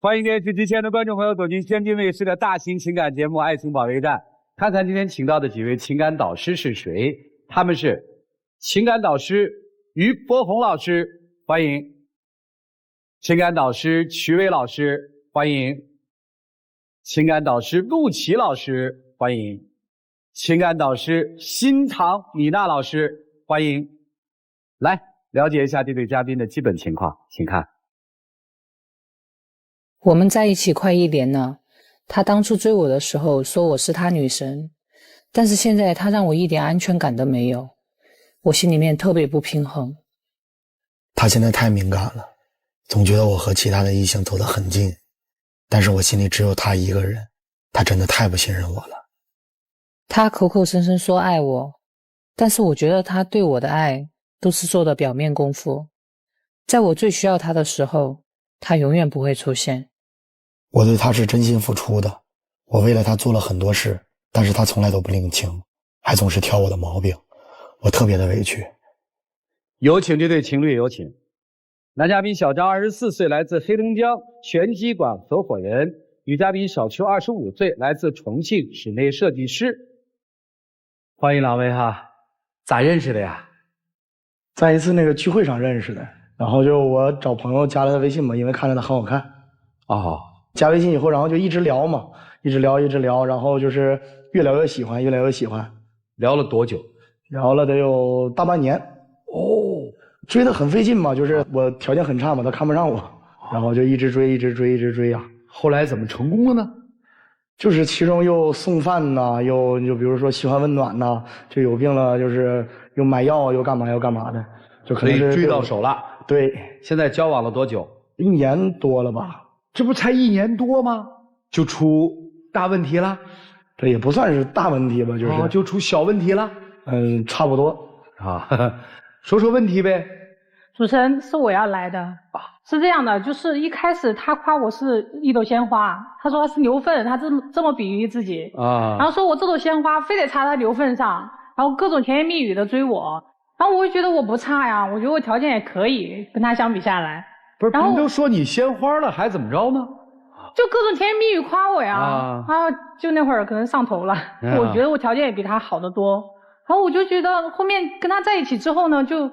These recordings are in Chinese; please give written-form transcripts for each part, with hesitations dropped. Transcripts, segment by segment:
欢迎电视机前的观众朋友走进天津卫视的大型情感节目《爱情保卫战》，看看今天请到的几位情感导师是谁？他们是情感导师于波红老师，欢迎；情感导师瞿伟老师，欢迎；情感导师陆琪老师，欢迎；情感导师新唐米娜老师，欢迎。来了解一下这对嘉宾的基本情况，请看。我们在一起快1年了，他当初追我的时候说我是他女神，但是现在他让我一点安全感都没有，我心里面特别不平衡。他现在太敏感了，总觉得我和其他的异性走得很近，但是我心里只有他一个人，他真的太不信任我了。他口口声声说爱我，但是我觉得他对我的爱都是做的表面功夫，在我最需要他的时候，他永远不会出现。我对他是真心付出的，我为了他做了很多事，但是他从来都不领情，还总是挑我的毛病，我特别的委屈。有请这对情侣，有请。男嘉宾小张24岁，来自黑龙江拳击馆合伙人；女嘉宾小邱25岁，来自重庆，室内设计师。欢迎两位哈，咋认识的呀？在一次那个聚会上认识的，然后就我找朋友加了他微信嘛，因为看着他很好看。哦，加微信以后，然后就一直聊嘛，一直聊，然后就是越聊越喜欢。聊了多久？聊了得有大半年。哦，追得很费劲嘛，就是我条件很差嘛，他看不上我，然后就一直追呀。后来怎么成功了呢？就是其中又送饭呐，又比如说嘘寒问暖呐，就有病了就是又买药又干嘛的，就可能是追到手了。对，现在交往了多久？1年多了吧。这不才1年多吗？就出大问题了？这也不算是大问题吧，就出小问题了。差不多啊。说说问题呗。主持人，是我要来的。是这样的，就是一开始他夸我是一朵鲜花，他说他是牛粪，他这么比喻自己啊，然后说我这朵鲜花非得插他牛粪上，然后各种甜言蜜语的追我，然后我就觉得我不差呀，我觉得我条件也可以，跟他相比下来。不是，别人都说你鲜花了，还怎么着呢？就各种甜言蜜语夸我呀，就那会儿可能上头了，我觉得我条件也比他好得多，然后我就觉得后面跟他在一起之后呢，就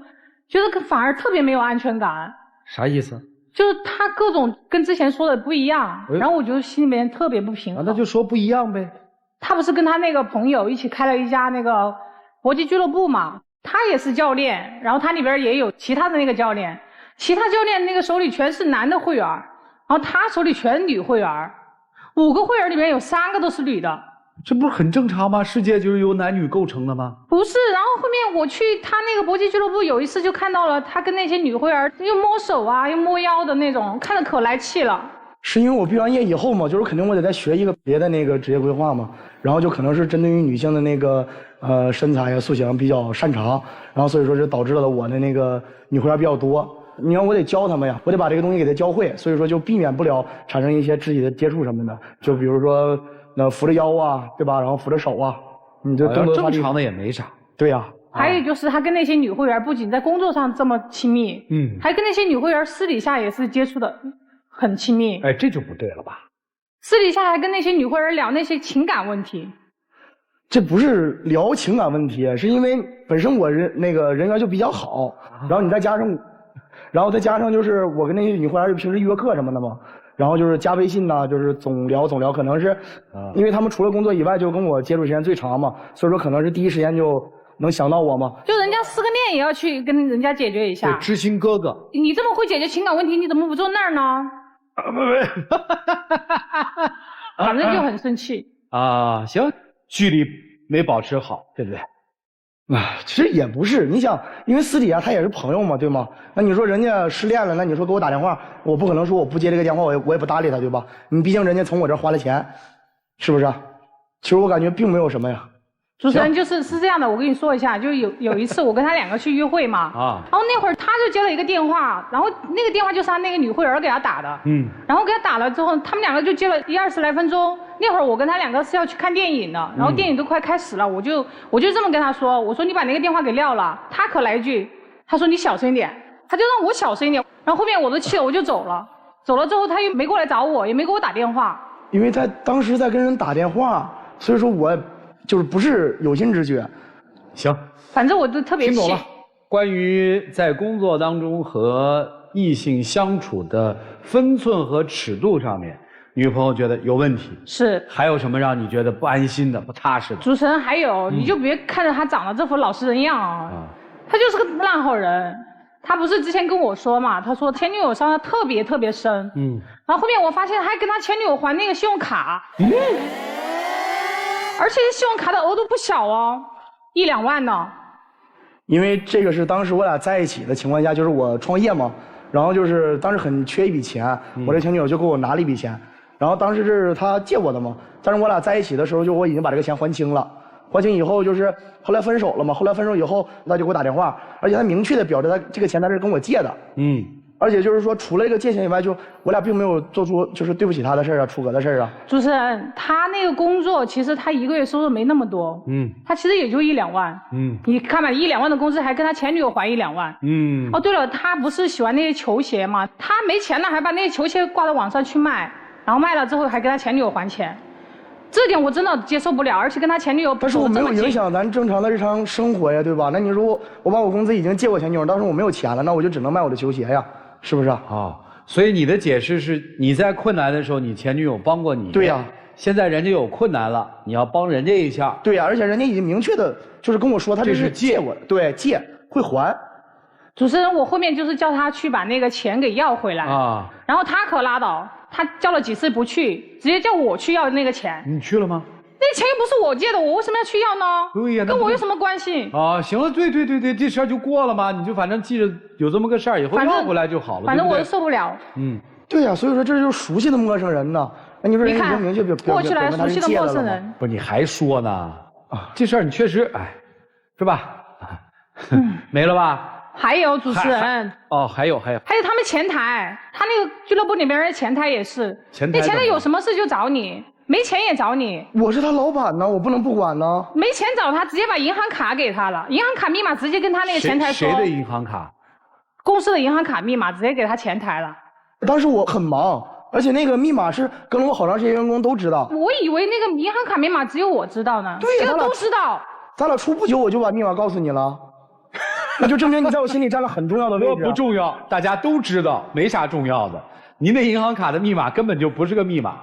觉得反而特别没有安全感。啥意思？就是他各种跟之前说的不一样，然后我就心里面特别不平衡。那就说不一样呗。他不是跟他那个朋友一起开了一家那个搏击俱乐部嘛，他也是教练，然后他里边也有其他的那个教练，其他教练那个手里全是男的会员，然后他手里全是女会员，5个会员里面有3个都是女的。这不是很正常吗？世界就是由男女构成的吗？不是，然后后面我去他那个搏击俱乐部，有一次就看到了他跟那些女会员又摸手啊，又摸腰的那种，看得可来气了。是因为我毕完业以后嘛，就是肯定我得再学一个别的那个职业规划嘛，然后就可能是针对于女性的那个身材啊塑形比较擅长，然后所以说就导致了我的那个女会员比较多。你看我得教他们呀，我得把这个东西给他教会，所以说就避免不了产生一些肢体的接触什么的，就比如说扶着腰啊，对吧？然后扶着手啊，你这动作正常的也没啥。对呀。还有就是他跟那些女会员不仅在工作上这么亲密，还跟那些女会员私底下也是接触的很亲密。哎，这就不对了吧？私底下还跟那些女会员聊那些情感问题。这不是聊情感问题，是因为本身我人缘就比较好，然后再加上就是我跟那些女会员平时约课什么的嘛。然后就是加微信呐，就是总聊，可能是，因为他们除了工作以外，就跟我接触时间最长嘛，所以说可能是第一时间就能想到我嘛。就人家失个恋也要去跟人家解决一下。对，知心哥哥。你这么会解决情感问题，你怎么不坐那儿呢？反正就很生气。行，距离没保持好，对不对？其实也不是，你想，因为私底下他也是朋友嘛，对吗？那你说人家失恋了，那你说给我打电话，我不可能说我不接这个电话，我也不搭理他，对吧？你毕竟人家从我这花了钱，是不是？其实我感觉并没有什么呀。主持人是这样的，我跟你说一下，就有一次我跟他2个去约会嘛，然后那会儿他就接了一个电话，然后那个电话就是他那个女会员给他打的，然后给他打了之后，他们2个就接了20来分钟。那会儿我跟他2个是要去看电影的，然后电影都快开始了，我就这么跟他说，我说你把那个电话给撂了，他可来一句，他说你小声一点，他就让我小声一点，然后后面我都气了，我就走了。走了之后他又没过来找我，也没给我打电话。因为他当时在跟人打电话，所以说我就是不是有心之举。行，反正我就特别气。听懂了。关于在工作当中和异性相处的分寸和尺度上面，女朋友觉得有问题。是。还有什么让你觉得不安心的、不踏实的？主持人，还有、你就别看着他长得这副老实人样啊，他就是个烂好人。他不是之前跟我说嘛，他说前女友伤得特别特别深，然后后面我发现他还跟他前女友还那个信用卡，而且信用卡的额度不小哦，1、2万呢。因为这个是当时我俩在一起的情况下，就是我创业嘛，然后就是当时很缺一笔钱，我这前女友就给我拿了一笔钱，然后当时是她借我的嘛，但是我俩在一起的时候，就我已经把这个钱还清了。还清以后就是后来分手了嘛，后来分手以后他就给我打电话，而且他明确的表示他这个钱他是跟我借的，而且就是说除了这个借钱以外，就我俩并没有做出就是对不起他的事啊，出格的事啊。主持人，他那个工作其实他1个月收入没那么多，他其实也就1、2万，你看吧，1、2万的工资还跟他前女友还1、2万，哦对了，他不是喜欢那些球鞋嘛，他没钱了还把那些球鞋挂到网上去卖，然后卖了之后还跟他前女友还钱。这点我真的接受不了，而且跟他前女友不是但是我没有影响咱正常的日常生活呀，对吧？那你说我把我工资已经借我前女友，当时我没有钱了，那我就只能卖我的球鞋呀，是不是啊？所以你的解释是你在困难的时候，你前女友帮过你。对呀。现在人家有困难了，你要帮人家一下。对呀，而且人家已经明确的就是跟我说，他这是借我的，对，借会还。主持人，我后面就是叫他去把那个钱给要回来啊，然后他可拉倒。他叫了几次不去，直接叫我去要那个钱。你去了吗？那钱又不是我借的，我为什么要去要呢？对呀，跟我有什么关系？啊，行了，对，这事儿就过了嘛，你就反正记着有这么个事儿，以后要回来就好了。反正我受不了。对呀，所以说这就是熟悉的陌生人呢。那你说人家明确表过去来熟悉的陌生人，不是你还说呢？啊，这事儿你确实哎，是吧？没了吧？还有主持人还有他们前台，他那个俱乐部里面人前台也是，那前台有什么事就找你，没钱也找你。我是他老板呢，我不能不管呢。没钱找他，直接把银行卡给他了，银行卡密码直接跟他那个前台说。谁的银行卡？公司的银行卡密码直接给他前台了。当时我很忙，而且那个密码是跟了我好长时间员工都知道。我以为那个银行卡密码只有我知道呢。对呀，这个都知道。咱俩处不久我就把密码告诉你了。那就证明你在我心里占了很重要的位置。不重要，大家都知道，没啥重要的。您的银行卡的密码根本就不是个密码，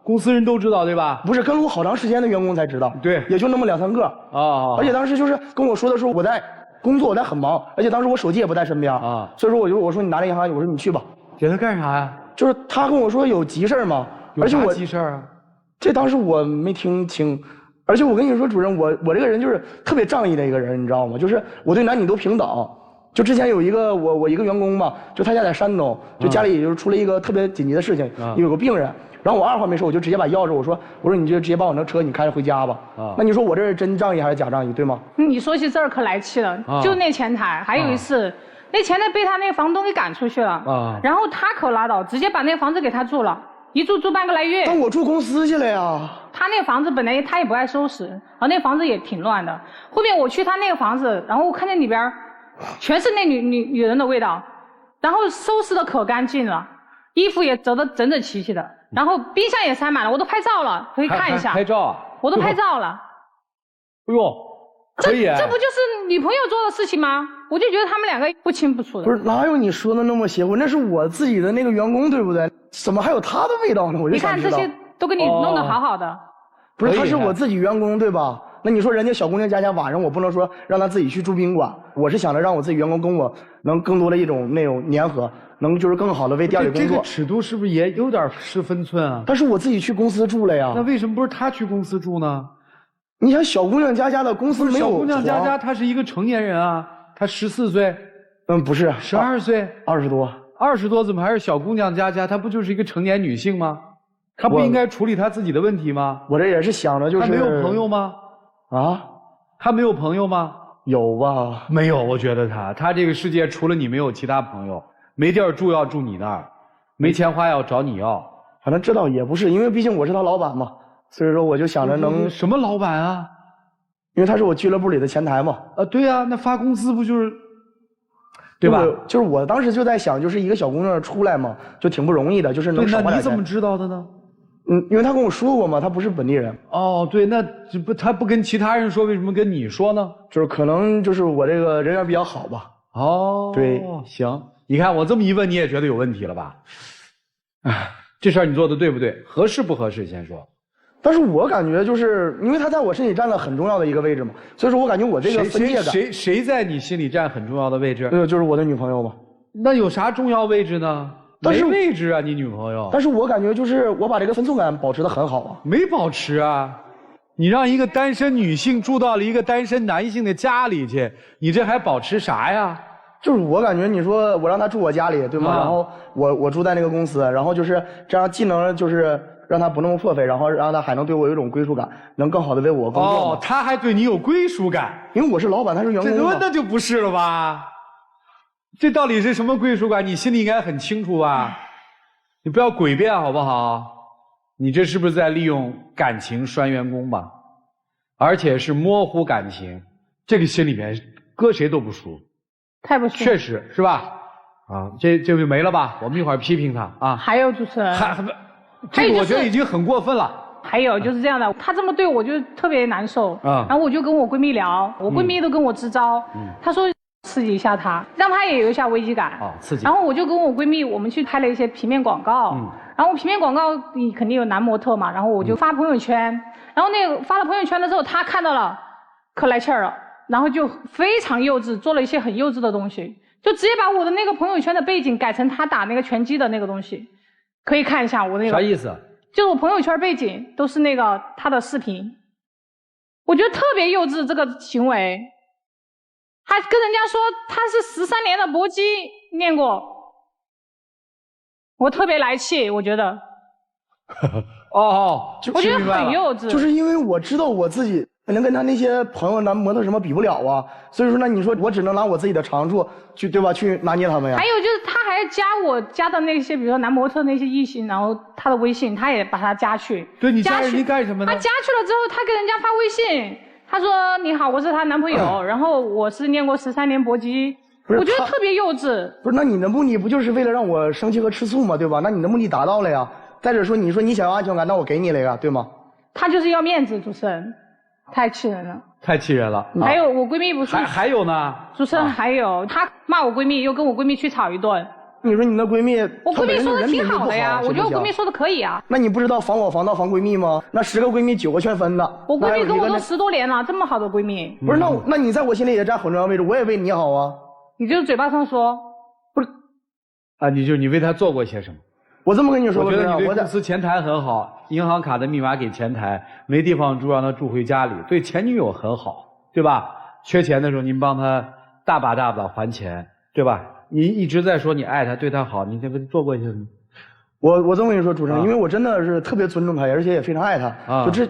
公司人都知道，对吧？不是，跟了我好长时间的员工才知道。对，也就那么2、3个啊。而且当时就是跟我说的时候，我在工作，我在很忙，而且当时我手机也不在身边啊。所以说我说你拿着银行，我说你去吧。给他干啥呀？就是他跟我说有急事嘛，有啥急事啊？这当时我没听清。而且我跟你说，主任，我这个人就是特别仗义的一个人，你知道吗？就是我对男女都平等。就之前有一个我一个员工嘛，就他家在山东，就家里就是出了一个特别紧急的事情，有个病人，然后我二话没说，我就直接把钥匙我说你就直接把我那车你开着回家吧。那你说我这是真仗义还是假仗义，对吗？你说起这儿可来气了，就那前台，还有一次，那前台被他那个房东给赶出去了，然后他可拉倒，直接把那个房子给他住了。一住半个来月。但我住公司去了呀。他那个房子本来他也不爱收拾，然后那个房子也挺乱的。后面我去他那个房子，然后我看见里边全是那女人的味道，然后收拾的可干净了，衣服也折得整整齐齐的，然后冰箱也塞满了，我都拍照了，可以看一下。拍照啊？我都拍照了。哎呦，可以。这不就是女朋友做的事情吗？我就觉得他们两个不清不楚的。不是，哪有你说的那么邪乎？那是我自己的那个员工，对不对？怎么还有他的味道呢？我就想知道。你看这些都给你弄得好好的。不是，他是我自己员工，对吧？那你说人家小姑娘家晚上我不能说让她自己去住宾馆，我是想着让我自己员工跟我能更多的一种那种粘合，能就是更好的为店里工作。这个尺度是不是也有点失分寸啊？但是我自己去公司住了呀。那为什么不是他去公司住呢？你想小姑娘家的公司没有。小姑娘家她是一个成年人啊，她14岁。不是12岁，20多。20多怎么还是小姑娘家？她不就是一个成年女性吗？她不应该处理她自己的问题吗？我这也是想着就是。她没有朋友吗？啊？她没有朋友吗？有吧？没有，我觉得她这个世界除了你没有其他朋友，没地儿住要住你那儿，没钱花要找你要。反正这倒也不是，因为毕竟我是他老板嘛，所以说我就想着能。什么老板啊？因为他是我俱乐部里的前台嘛。对啊，那发工资不就是？对吧？就是我当时就在想，就是一个小姑娘出来嘛，就挺不容易的，就是能少花点钱。那你怎么知道的呢？因为他跟我说过嘛，他不是本地人。哦，对，那他不跟其他人说，为什么跟你说呢？就是可能就是我这个人缘比较好吧。哦，对，行，你看我这么一问，你也觉得有问题了吧？哎，这事儿你做的对不对？合适不合适？先说。但是我感觉就是因为他在我身体占了很重要的一个位置嘛，所以说我感觉我这个分界感。谁在你心里占很重要的位置？就是我的女朋友嘛。那有啥重要位置呢？没位置啊，你女朋友。但是我感觉就是我把这个分寸感保持得很好啊。没保持啊，你让一个单身女性住到了一个单身男性的家里去，你这还保持啥呀？就是我感觉你说我让他住我家里，对吗？然后我住在那个公司，然后就是这样，既能就是让他不那么破费，然后让他还能对我有一种归属感，能更好的为我工作。哦，他还对你有归属感，因为我是老板，他是员工。那就不是了吧？这到底是什么归属感？你心里应该很清楚吧？你不要诡辩好不好？你这是不是在利用感情拴员工吧？而且是模糊感情，这个心里面搁谁都不舒服。太不舒服。确实是吧？啊，这就没了吧？我们一会儿批评他啊。还有主持人，这个我觉得已经很过分了。还有就是这样的，他这么对我就特别难受啊。然后我就跟我闺蜜聊，我闺蜜都跟我支招，她说刺激一下他，让他也有一下危机感。刺激。然后我就跟我闺蜜，我们去拍了一些平面广告。然后平面广告你肯定有男模特嘛，然后我就发朋友圈，然后那个发了朋友圈了之后，他看到了，可来气儿了，然后就非常幼稚，做了一些很幼稚的东西，就直接把我的那个朋友圈的背景改成他打那个拳击的那个东西，可以看一下我那个。啥意思？就是我朋友圈背景都是那个他的视频，我觉得特别幼稚这个行为。还跟人家说他是13年的搏击练过，我特别来气，我觉得。我觉得很幼稚。就是因为我知道我自己可能跟他那些朋友男模特什么比不了啊，所以说那你说我只能拿我自己的长处去，对吧？去拿捏他们呀。还有就是他还加我加的那些，比如说男模特那些异性，然后他的微信他也把他加去。对，你加人家干什么呢？他加去了之后，他给人家发微信。他说：“你好，我是她男朋友，然后我是练过13年搏击。”我觉得特别幼稚。不是，那你的目的不就是为了让我生气和吃醋吗？对吧？那你的目的达到了呀。再者说，你说你想要安全感，那我给你了呀，对吗？他就是要面子，主持人，太气人了。太气人了。还有我闺蜜不是？还有呢？主持人还有，她骂我闺蜜，又跟我闺蜜去吵一顿。你说你那闺蜜，我闺蜜说的挺好的呀，我觉得我闺蜜说的可以啊。那你不知道防我防盗防闺蜜吗？那10个闺蜜9个劝分的。我闺蜜跟我都10多年了，这么好的闺蜜。不是，那你在我心里也占很重要位置，我也为你好啊。你就是嘴巴上说，不是？啊，你为她做过些什么？我这么跟你说，我觉得你对公司前台很好，银行卡的密码给前台，没地方住让她住回家里，对前女友很好，对吧？缺钱的时候您帮她大把大把还钱，对吧？你一直在说你爱他，对他好，你这不做过一些什么？我这么跟你说，主持人，因为我真的是特别尊重他，而且也非常爱他。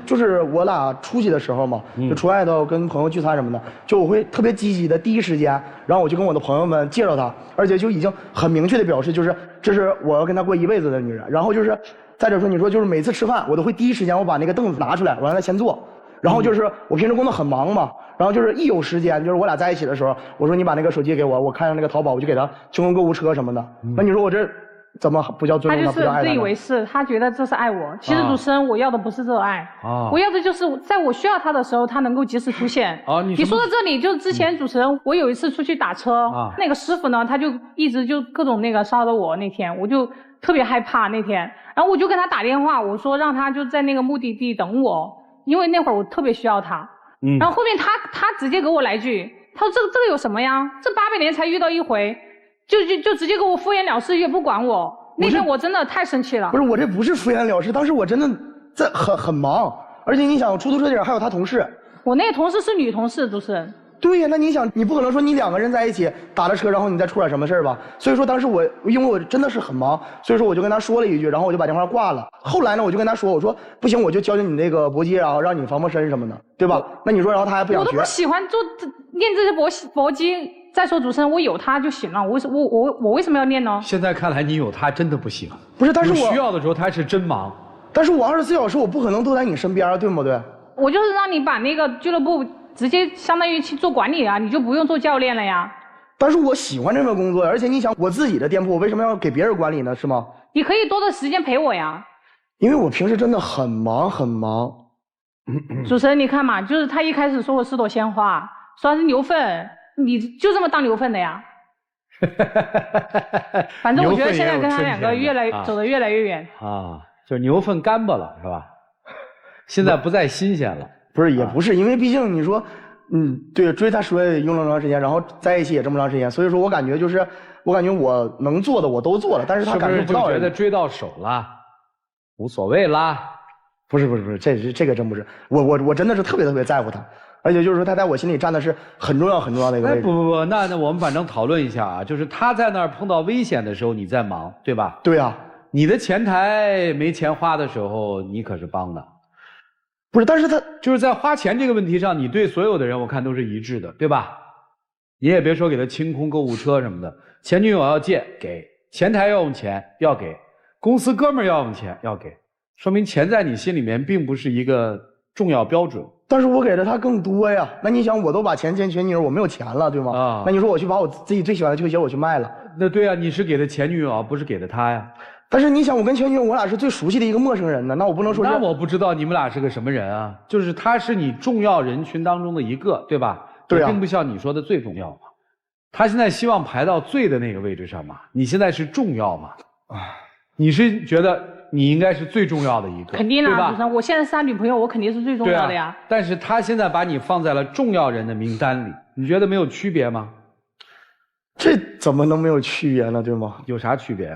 就是我俩出去的时候嘛，就出外头跟朋友聚餐什么的，就我会特别积极的第一时间，然后我就跟我的朋友们介绍他，而且就已经很明确的表示，就是这是我要跟他过一辈子的女人。然后就是再者说，你说就是每次吃饭，我都会第一时间我把那个凳子拿出来，我让他先坐。然后就是我平时工作很忙嘛，然后就是一有时间，就是我俩在一起的时候，我说你把那个手机给我，我看上那个淘宝，我就给他清空购物车什么的。那你说我这怎么不叫尊重他，不叫爱他？他就是自以为是，他觉得这是爱我。其实主持人，我要的不是这爱，我要的就是在我需要他的时候，他能够及时出现。你说到这里，就之前主持人，我有一次出去打车，那个师傅呢，他就一直就各种那个骚扰我。那天我就特别害怕那天，然后我就跟他打电话，我说让他就在那个目的地等我。因为那会儿我特别需要他，然后后面他直接给我来句，他说这个有什么呀？这800年才遇到一回，就直接给我敷衍了事，也不管我。那天我真的太生气了。不是，我这不是敷衍了事，当时我真的在很忙，而且你想出租车上还有他同事。我那个同事是女同事，主持人。对呀，那你想，你不可能说你2个人在一起打了车，然后你再出点什么事儿吧？所以说当时因为我真的是很忙，所以说我就跟他说了一句，然后我就把电话挂了。后来呢，我就跟他说，我说不行，我就教教你那个搏击，然后让你防身什么的，对吧？那你说，然后他还不想学。我都不喜欢练这些搏击。再说主持人，我有他就行了，我为什么要练呢？现在看来你有他真的不行。不是，但是我需要的时候他是真忙。但是我24小时我不可能都在你身边，对不对？我就是让你把那个俱乐部直接相当于去做管理啊，你就不用做教练了呀。但是我喜欢这份工作，而且你想，我自己的店铺，我为什么要给别人管理呢？是吗？你可以多的时间陪我呀。因为我平时真的很忙很忙。主持人，你看嘛，就是他一开始说我是朵鲜花，说他是牛粪，你就这么当牛粪的呀？反正我觉得现在跟他两个走得越来越远啊，就是牛粪干巴了，是吧？现在不再新鲜了。不是，也不是，因为毕竟你说，对，追他说用了这么长时间，然后在一起也这么长时间，所以说我感觉就是，我感觉我能做的我都做了，但是他感觉不到。是不是就觉得追到手了，无所谓啦？不是，这个真不是，我真的是特别在乎他。而且就是说，他在我心里占的是很重要的一个位置。不，那我们反正讨论一下啊，就是他在那儿碰到危险的时候，你在忙，对吧？对啊，你的前台没钱花的时候，你可是帮的。不是，但是他就是在花钱这个问题上，你对所有的人我看都是一致的，对吧？你也别说给他清空购物车什么的，前女友要借给，前台要用钱要给，公司哥们儿要用钱要给，说明钱在你心里面并不是一个重要标准。但是我给的他更多呀，那你想，我都把钱前女友，我没有钱了，对吗？啊，那你说我去把我自己最喜欢的球鞋我去卖了，那对啊，你是给的前女友，不是给的他呀。但是你想，我跟前女友我俩是最熟悉的一个陌生人呢，那我不能说是。那我不知道你们俩是个什么人啊？就是他是你重要人群当中的一个，对吧？对啊，并不像你说的最重要嘛。他现在希望排到最的那个位置上嘛，你现在是重要嘛？啊，你是觉得你应该是最重要的一个，肯定啦，主持人，我现在是他女朋友，我肯定是最重要的呀。但是他现在把你放在了重要人的名单里，你觉得没有区别吗？这怎么能没有区别呢？对吗？有啥区别？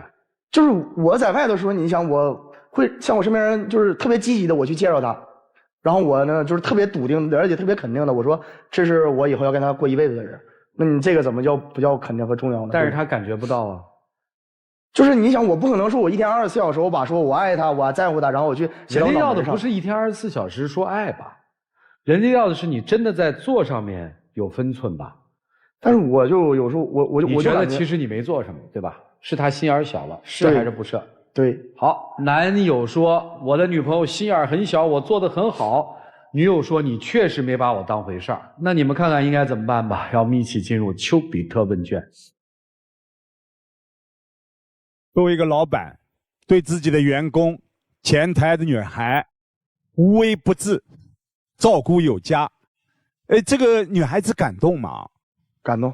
就是我在外的时候，你想我会像我身边人，就是特别积极的我去介绍他，然后我呢就是特别笃定，而且特别肯定的，我说这是我以后要跟他过一辈子的人。那你这个怎么不叫肯定和重要呢？但是他感觉不到啊。就是你想，我不可能说我一天24小时，我把说我爱他，我在乎他，然后我去写到脑门上。人家要的不是一天24小时说爱吧，人家要的是你真的在做上面有分寸吧。但是我就有时候我觉得其实你没做什么，对吧？是他心眼小了，是还是不是？对。好，男友说我的女朋友心眼很小，我做得很好。女友说你确实没把我当回事儿。那你们看看应该怎么办吧？让我们一起进入丘比特问卷。作为一个老板，对自己的员工、前台的女孩无微不至，照顾有加。这个女孩子感动吗？感动。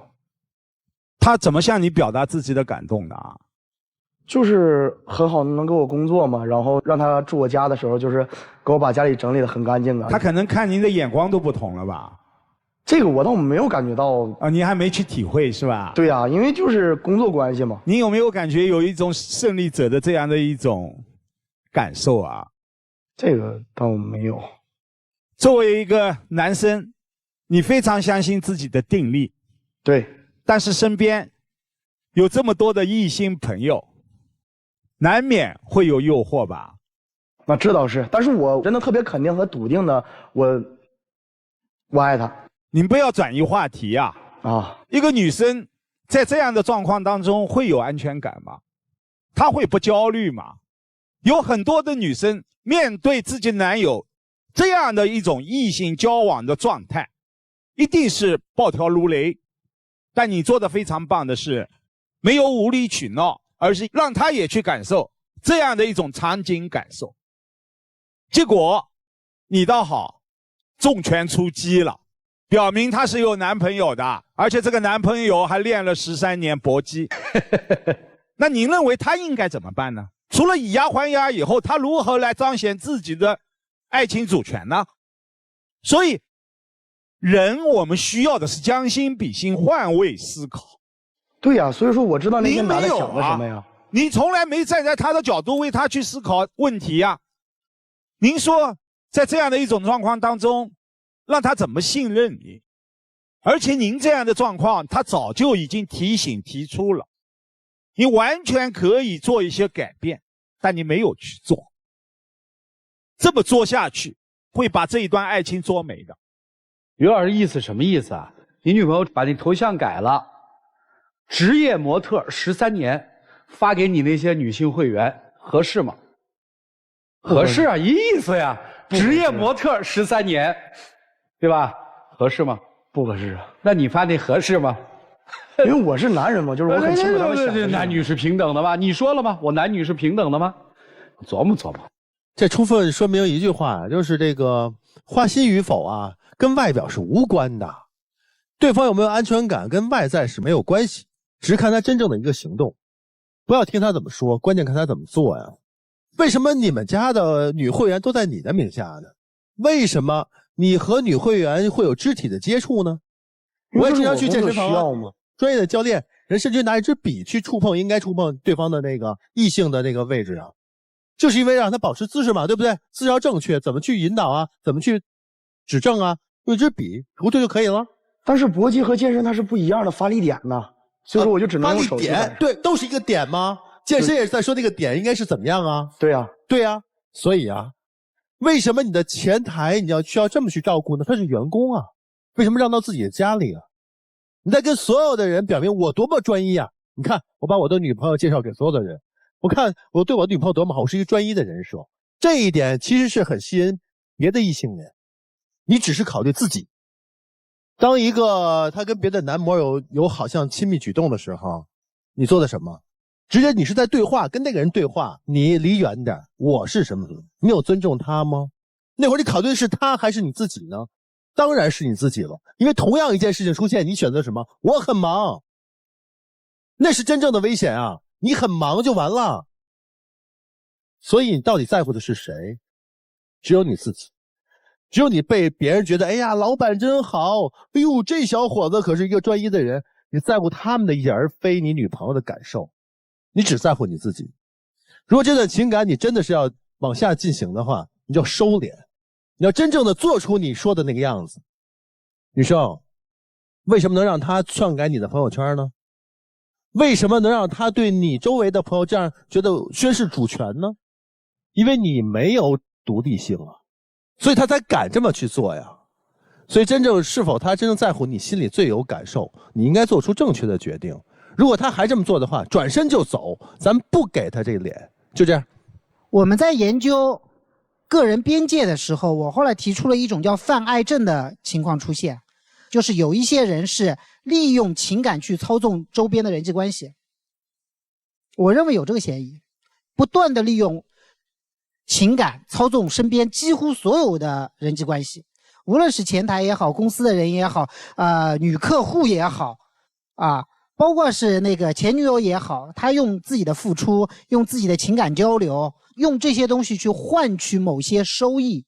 她怎么向你表达自己的感动的啊？就是很好能给我工作嘛，然后让她住我家的时候，就是给我把家里整理得很干净啊。她可能看您的眼光都不同了吧？这个我倒没有感觉到啊，你还没去体会是吧？对啊，因为就是工作关系嘛。你有没有感觉有一种胜利者的这样的一种感受啊？这个倒没有。作为一个男生，你非常相信自己的定力，对。但是身边有这么多的异性朋友，难免会有诱惑吧？那这倒是，但是我真的特别肯定和笃定的，我爱他。您不要转移话题呀！一个女生在这样的状况当中会有安全感吗？她会不焦虑吗？有很多的女生面对自己男友这样的一种异性交往的状态，一定是暴跳如雷。但你做的非常棒的是，没有无理取闹，而是让她也去感受这样的一种场景感受。结果你倒好，重拳出击了。表明他是有男朋友的，而且这个男朋友还练了13年搏击。那您认为他应该怎么办呢？除了以牙还牙以后，他如何来彰显自己的爱情主权呢？所以，人我们需要的是将心比心，换位思考。对呀，所以说我知道那些男的想的什么呀。你从来没站在他的角度为他去思考问题呀。您说，在这样的一种状况当中，让他怎么信任你？而且您这样的状况，他早就已经提出了，你完全可以做一些改变，但你没有去做。这么做下去，会把这一段爱情做没的。于老师意思什么意思啊？你女朋友把你头像改了，职业模特13年，发给你那些女性会员，合适吗？合适啊，意思呀，职业模特13年。对吧？合适吗？不合适啊。那你发那合适吗？因为我是男人嘛，就是我很清楚他们想的。男女是平等的吧？你说了吗？我男女是平等的吗？琢磨琢磨。这充分说明一句话，就是这个花心与否啊，跟外表是无关的。对方有没有安全感跟外在是没有关系，只是看他真正的一个行动。不要听他怎么说，关键看他怎么做呀。为什么你们家的女会员都在你的名下呢？为什么你和女会员会有肢体的接触呢？我也经常去健身房啊，专业的教练人甚至拿一支笔去触碰应该触碰对方的那个异性的那个位置啊，就是因为让他保持姿势嘛，对不对？姿势要正确，怎么去引导啊，怎么去指正啊，用一支笔涂涂就可以了。但是搏击和健身它是不一样的发力点呐，所以说我就只能用手去点，对，都是一个点吗？健身也是在说那个点应该是怎么样啊？对呀，对呀，所以啊，为什么你的前台你需要这么去照顾呢？他是员工啊，为什么让到自己的家里啊？你在跟所有的人表明我多么专一啊！你看，我把我的女朋友介绍给所有的人，我看我对我的女朋友多么好，我是一个专一的人设。这一点其实是很吸引别的异性人，你只是考虑自己。当一个他跟别的男模有好像亲密举动的时候，你做的什么？直接你是在对话，跟那个人对话，你离远点。我是什么？你有尊重他吗？那会儿你考虑的是他还是你自己呢？当然是你自己了，因为同样一件事情出现，你选择什么？我很忙，那是真正的危险啊！你很忙就完了。所以你到底在乎的是谁？只有你自己。只有你被别人觉得，哎呀，老板真好，哎呦，这小伙子可是一个专一的人，你在乎他们的意见，而非你女朋友的感受。你只在乎你自己。如果这段情感你真的是要往下进行的话，你就要收敛，你要真正的做出你说的那个样子。女生，为什么能让他篡改你的朋友圈呢？为什么能让他对你周围的朋友这样觉得宣示主权呢？因为你没有独立性啊，所以他才敢这么去做呀。所以真正是否他真正在乎你心里最有感受，你应该做出正确的决定。如果他还这么做的话，转身就走，咱不给他这个脸，就这样。我们在研究个人边界的时候，我后来提出了一种叫泛爱症的情况出现，就是有一些人是利用情感去操纵周边的人际关系。我认为有这个嫌疑，不断的利用情感操纵身边几乎所有的人际关系，无论是前台也好，公司的人也好，女客户也好，包括是那个前女友也好，他用自己的付出，用自己的情感交流，用这些东西去换取某些收益。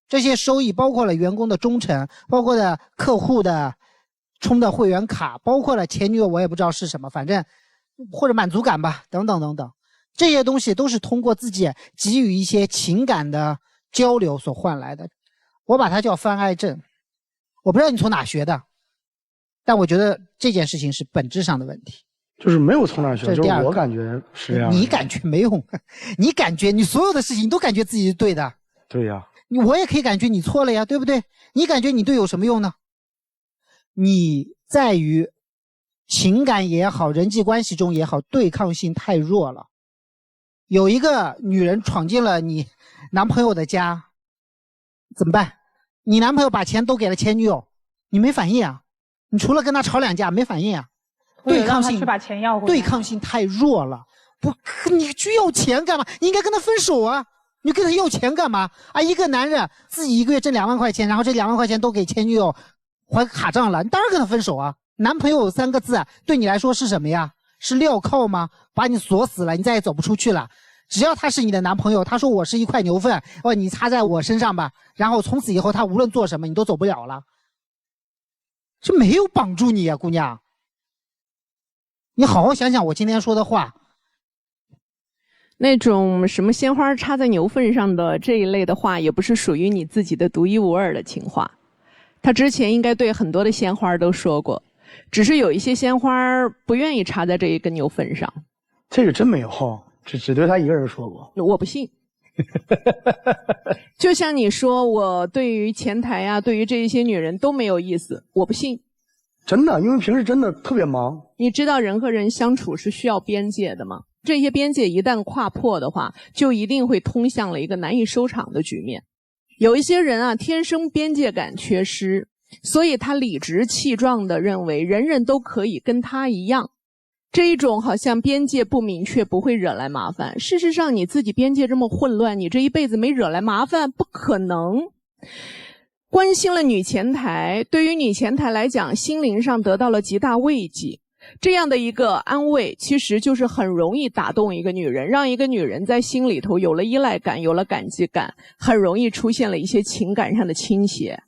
这些收益包括了员工的忠诚，包括了客户的充的会员卡，包括了前女友我也不知道是什么，反正或者满足感吧，等等等等。这些东西都是通过自己给予一些情感的交流所换来的。我把它叫泛爱症。我不知道你从哪学的，但我觉得这件事情是本质上的问题。就是没有从哪学，就是我感觉是这样。你感觉没用，你感觉你所有的事情你都感觉自己是对的。对呀。我也可以感觉你错了呀，对不对？你感觉你对有什么用呢？你在于情感也好，人际关系中也好，对抗性太弱了。有一个女人闯进了你男朋友的家，怎么办？你男朋友把钱都给了前女友，你没反应啊？你除了跟他吵两架没反应啊？对抗性，去把钱要回来。对抗性太弱了。不，你去要钱干嘛？你应该跟他分手啊！你跟他要钱干嘛啊？一个男人自己一个月挣2万块钱，然后这2万块钱都给前女友还卡账了，你当然跟他分手啊！男朋友3个字对你来说是什么呀？是镣铐吗？把你锁死了，你再也走不出去了。只要他是你的男朋友，他说我是一块牛粪，你擦在我身上吧，然后从此以后他无论做什么你都走不了了。这没有绑住你啊，姑娘。你好好想想我今天说的话。那种什么鲜花插在牛粪上的这一类的话，也不是属于你自己的独一无二的情话。他之前应该对很多的鲜花都说过，只是有一些鲜花不愿意插在这一根牛粪上。这个真没有，只对他一个人说过。我不信。就像你说我对于前台啊，对于这一些女人都没有意思，我不信。真的，因为平时真的特别忙。你知道人和人相处是需要边界的吗？这些边界一旦跨破的话，就一定会通向了一个难以收场的局面。有一些人啊，天生边界感缺失，所以他理直气壮地认为人人都可以跟他一样。这一种好像边界不明确不会惹来麻烦，事实上你自己边界这么混乱，你这一辈子没惹来麻烦不可能。关心了女前台，对于女前台来讲，心灵上得到了极大慰藉。这样的一个安慰，其实就是很容易打动一个女人，让一个女人在心里头有了依赖感，有了感激感，很容易出现了一些情感上的倾斜。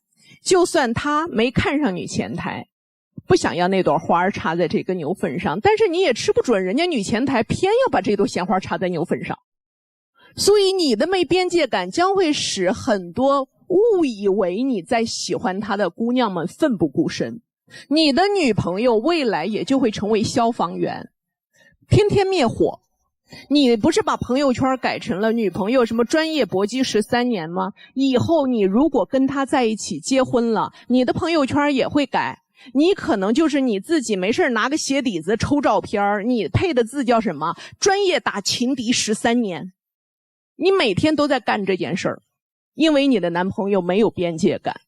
就算她没看上女前台，不想要那朵花插在这个牛粪上，但是你也吃不准人家女前台偏要把这朵鲜花插在牛粪上。所以你的没边界感将会使很多误以为你在喜欢她的姑娘们奋不顾身。你的女朋友未来也就会成为消防员，天天灭火。你不是把朋友圈改成了女朋友什么专业搏击13年吗？以后你如果跟她在一起结婚了，你的朋友圈也会改。你可能就是你自己没事拿个鞋底子抽照片，你配的字叫什么？专业打情敌13年。你每天都在干这件事儿，因为你的男朋友没有边界感。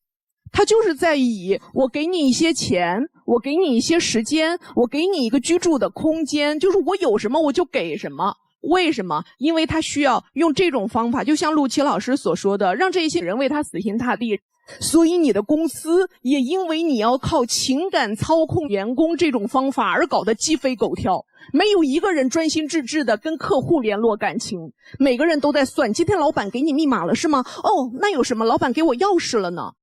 他就是在以我给你一些钱，我给你一些时间，我给你一个居住的空间，就是我有什么我就给什么。为什么？因为他需要用这种方法，就像陆琪老师所说的，让这些人为他死心塌地。所以你的公司也因为你要靠情感操控员工这种方法而搞得鸡飞狗跳，没有一个人专心致志的跟客户联络感情，每个人都在算，今天老板给你密码了是吗？哦，那有什么？老板给我钥匙了呢？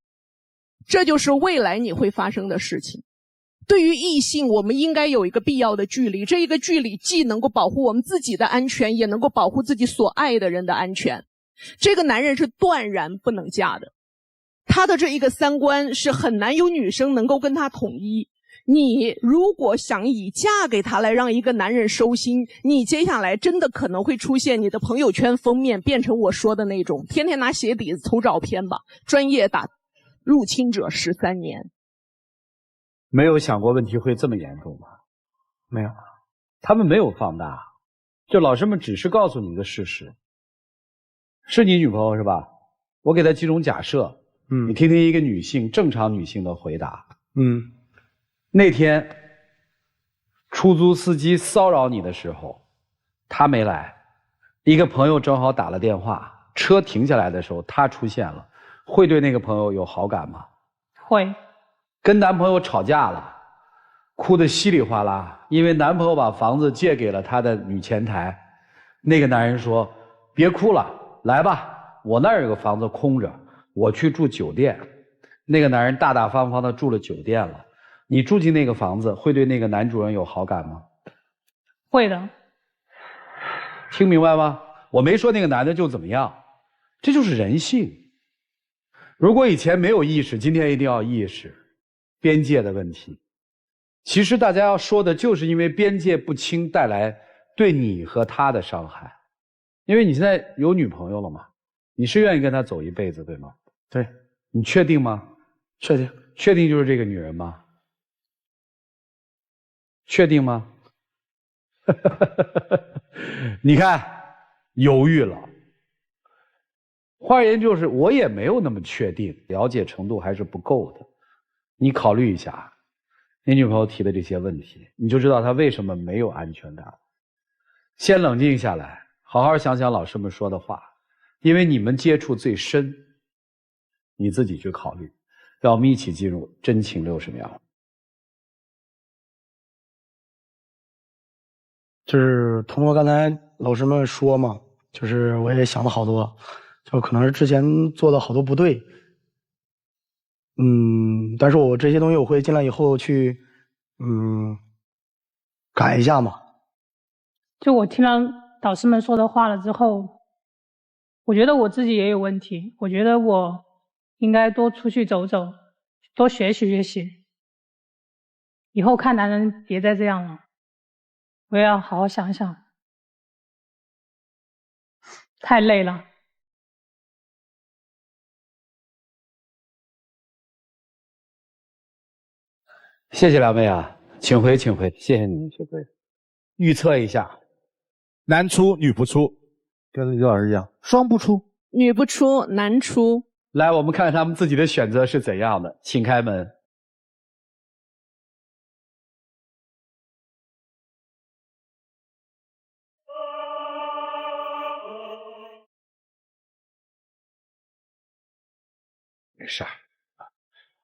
这就是未来你会发生的事情。对于异性，我们应该有一个必要的距离，这一个距离既能够保护我们自己的安全，也能够保护自己所爱的人的安全。这个男人是断然不能嫁的，他的这一个三观是很难有女生能够跟他统一。你如果想以嫁给他来让一个男人收心，你接下来真的可能会出现你的朋友圈封面变成我说的那种天天拿鞋底子抽照片吧，专业打入侵者13年。没有想过问题会这么严重吗？没有，他们没有放大，就老师们只是告诉你一个事实。是你女朋友是吧？我给她几种假设，你听听一个女性正常女性的回答。那天出租司机骚扰你的时候，他没来，一个朋友正好打了电话，车停下来的时候他出现了，会对那个朋友有好感吗？会。跟男朋友吵架了，哭得稀里哗啦，因为男朋友把房子借给了他的女前台。那个男人说：“别哭了，来吧，我那儿有个房子空着，我去住酒店。”那个男人大大方方的住了酒店了。你住进那个房子，会对那个男主人有好感吗？会的。听明白吗？我没说那个男的就怎么样，这就是人性。如果以前没有意识，今天一定要意识边界的问题。其实大家要说的就是因为边界不清带来对你和他的伤害。因为你现在有女朋友了嘛，你是愿意跟他走一辈子对吗？对。你确定吗？确定。确定就是这个女人吗？确定吗？你看犹豫了。换而言之就是我也没有那么确定，了解程度还是不够的。你考虑一下你女朋友提的这些问题，你就知道她为什么没有安全感。先冷静下来，好好想想老师们说的话，因为你们接触最深，你自己去考虑。让我们一起进入真情60秒。就是通过刚才老师们说嘛，就是我也想了好多，就可能是之前做的好多不对，但是我这些东西我会尽量以后去改一下嘛。就我听了导师们说的话了之后，我觉得我自己也有问题，我觉得我应该多出去走走，多学习学习，以后看男人别再这样了，我也要好好想想，太累了。谢谢两位啊，请回请回，谢谢你。谢谢。预测一下，男出女不出，跟李老师一样，双不出，女不出男出。来，我们看看他们自己的选择是怎样的，请开门。没事儿，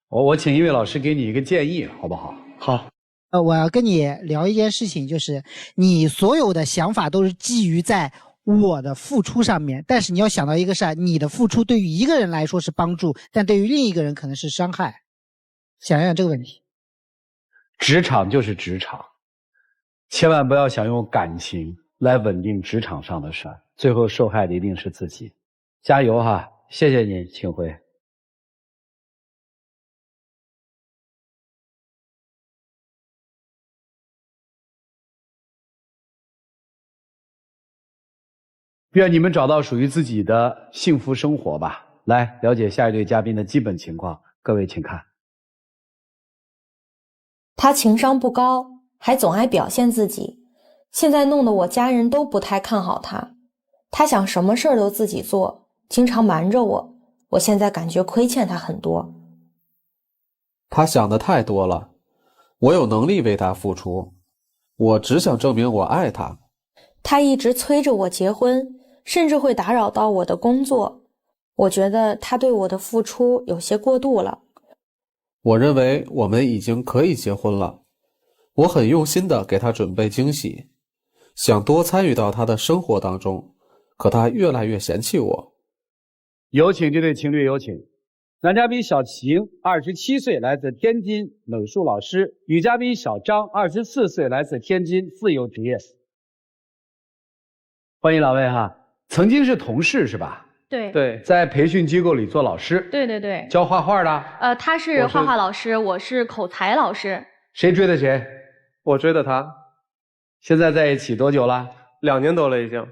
我请音乐老师给你一个建议，好不好？好。我要跟你聊一件事情，就是你所有的想法都是基于在我的付出上面，但是你要想到一个事儿，你的付出对于一个人来说是帮助，但对于另一个人可能是伤害。想想这个问题。职场就是职场，千万不要想用感情来稳定职场上的事儿，最后受害的一定是自己。加油哈！谢谢你，请回。愿你们找到属于自己的幸福生活吧。来，了解下一对嘉宾的基本情况，各位请看。他情商不高，还总爱表现自己，现在弄得我家人都不太看好他。他想什么事儿都自己做，经常瞒着我，我现在感觉亏欠他很多。他想的太多了，我有能力为他付出，我只想证明我爱他。他一直催着我结婚，甚至会打扰到我的工作，我觉得他对我的付出有些过度了。我认为我们已经可以结婚了，我很用心地给他准备惊喜，想多参与到他的生活当中，可他越来越嫌弃我。有请这对情侣，有请。男嘉宾小晴，27岁，来自天津，美术老师；女嘉宾小张，24岁，来自天津，自由职业。欢迎两位哈，曾经是同事是吧？对，在培训机构里做老师。对，教画画的。他是画画老师，我是口才老师。谁追的谁？我追的他。现在在一起多久了？2年多了已经。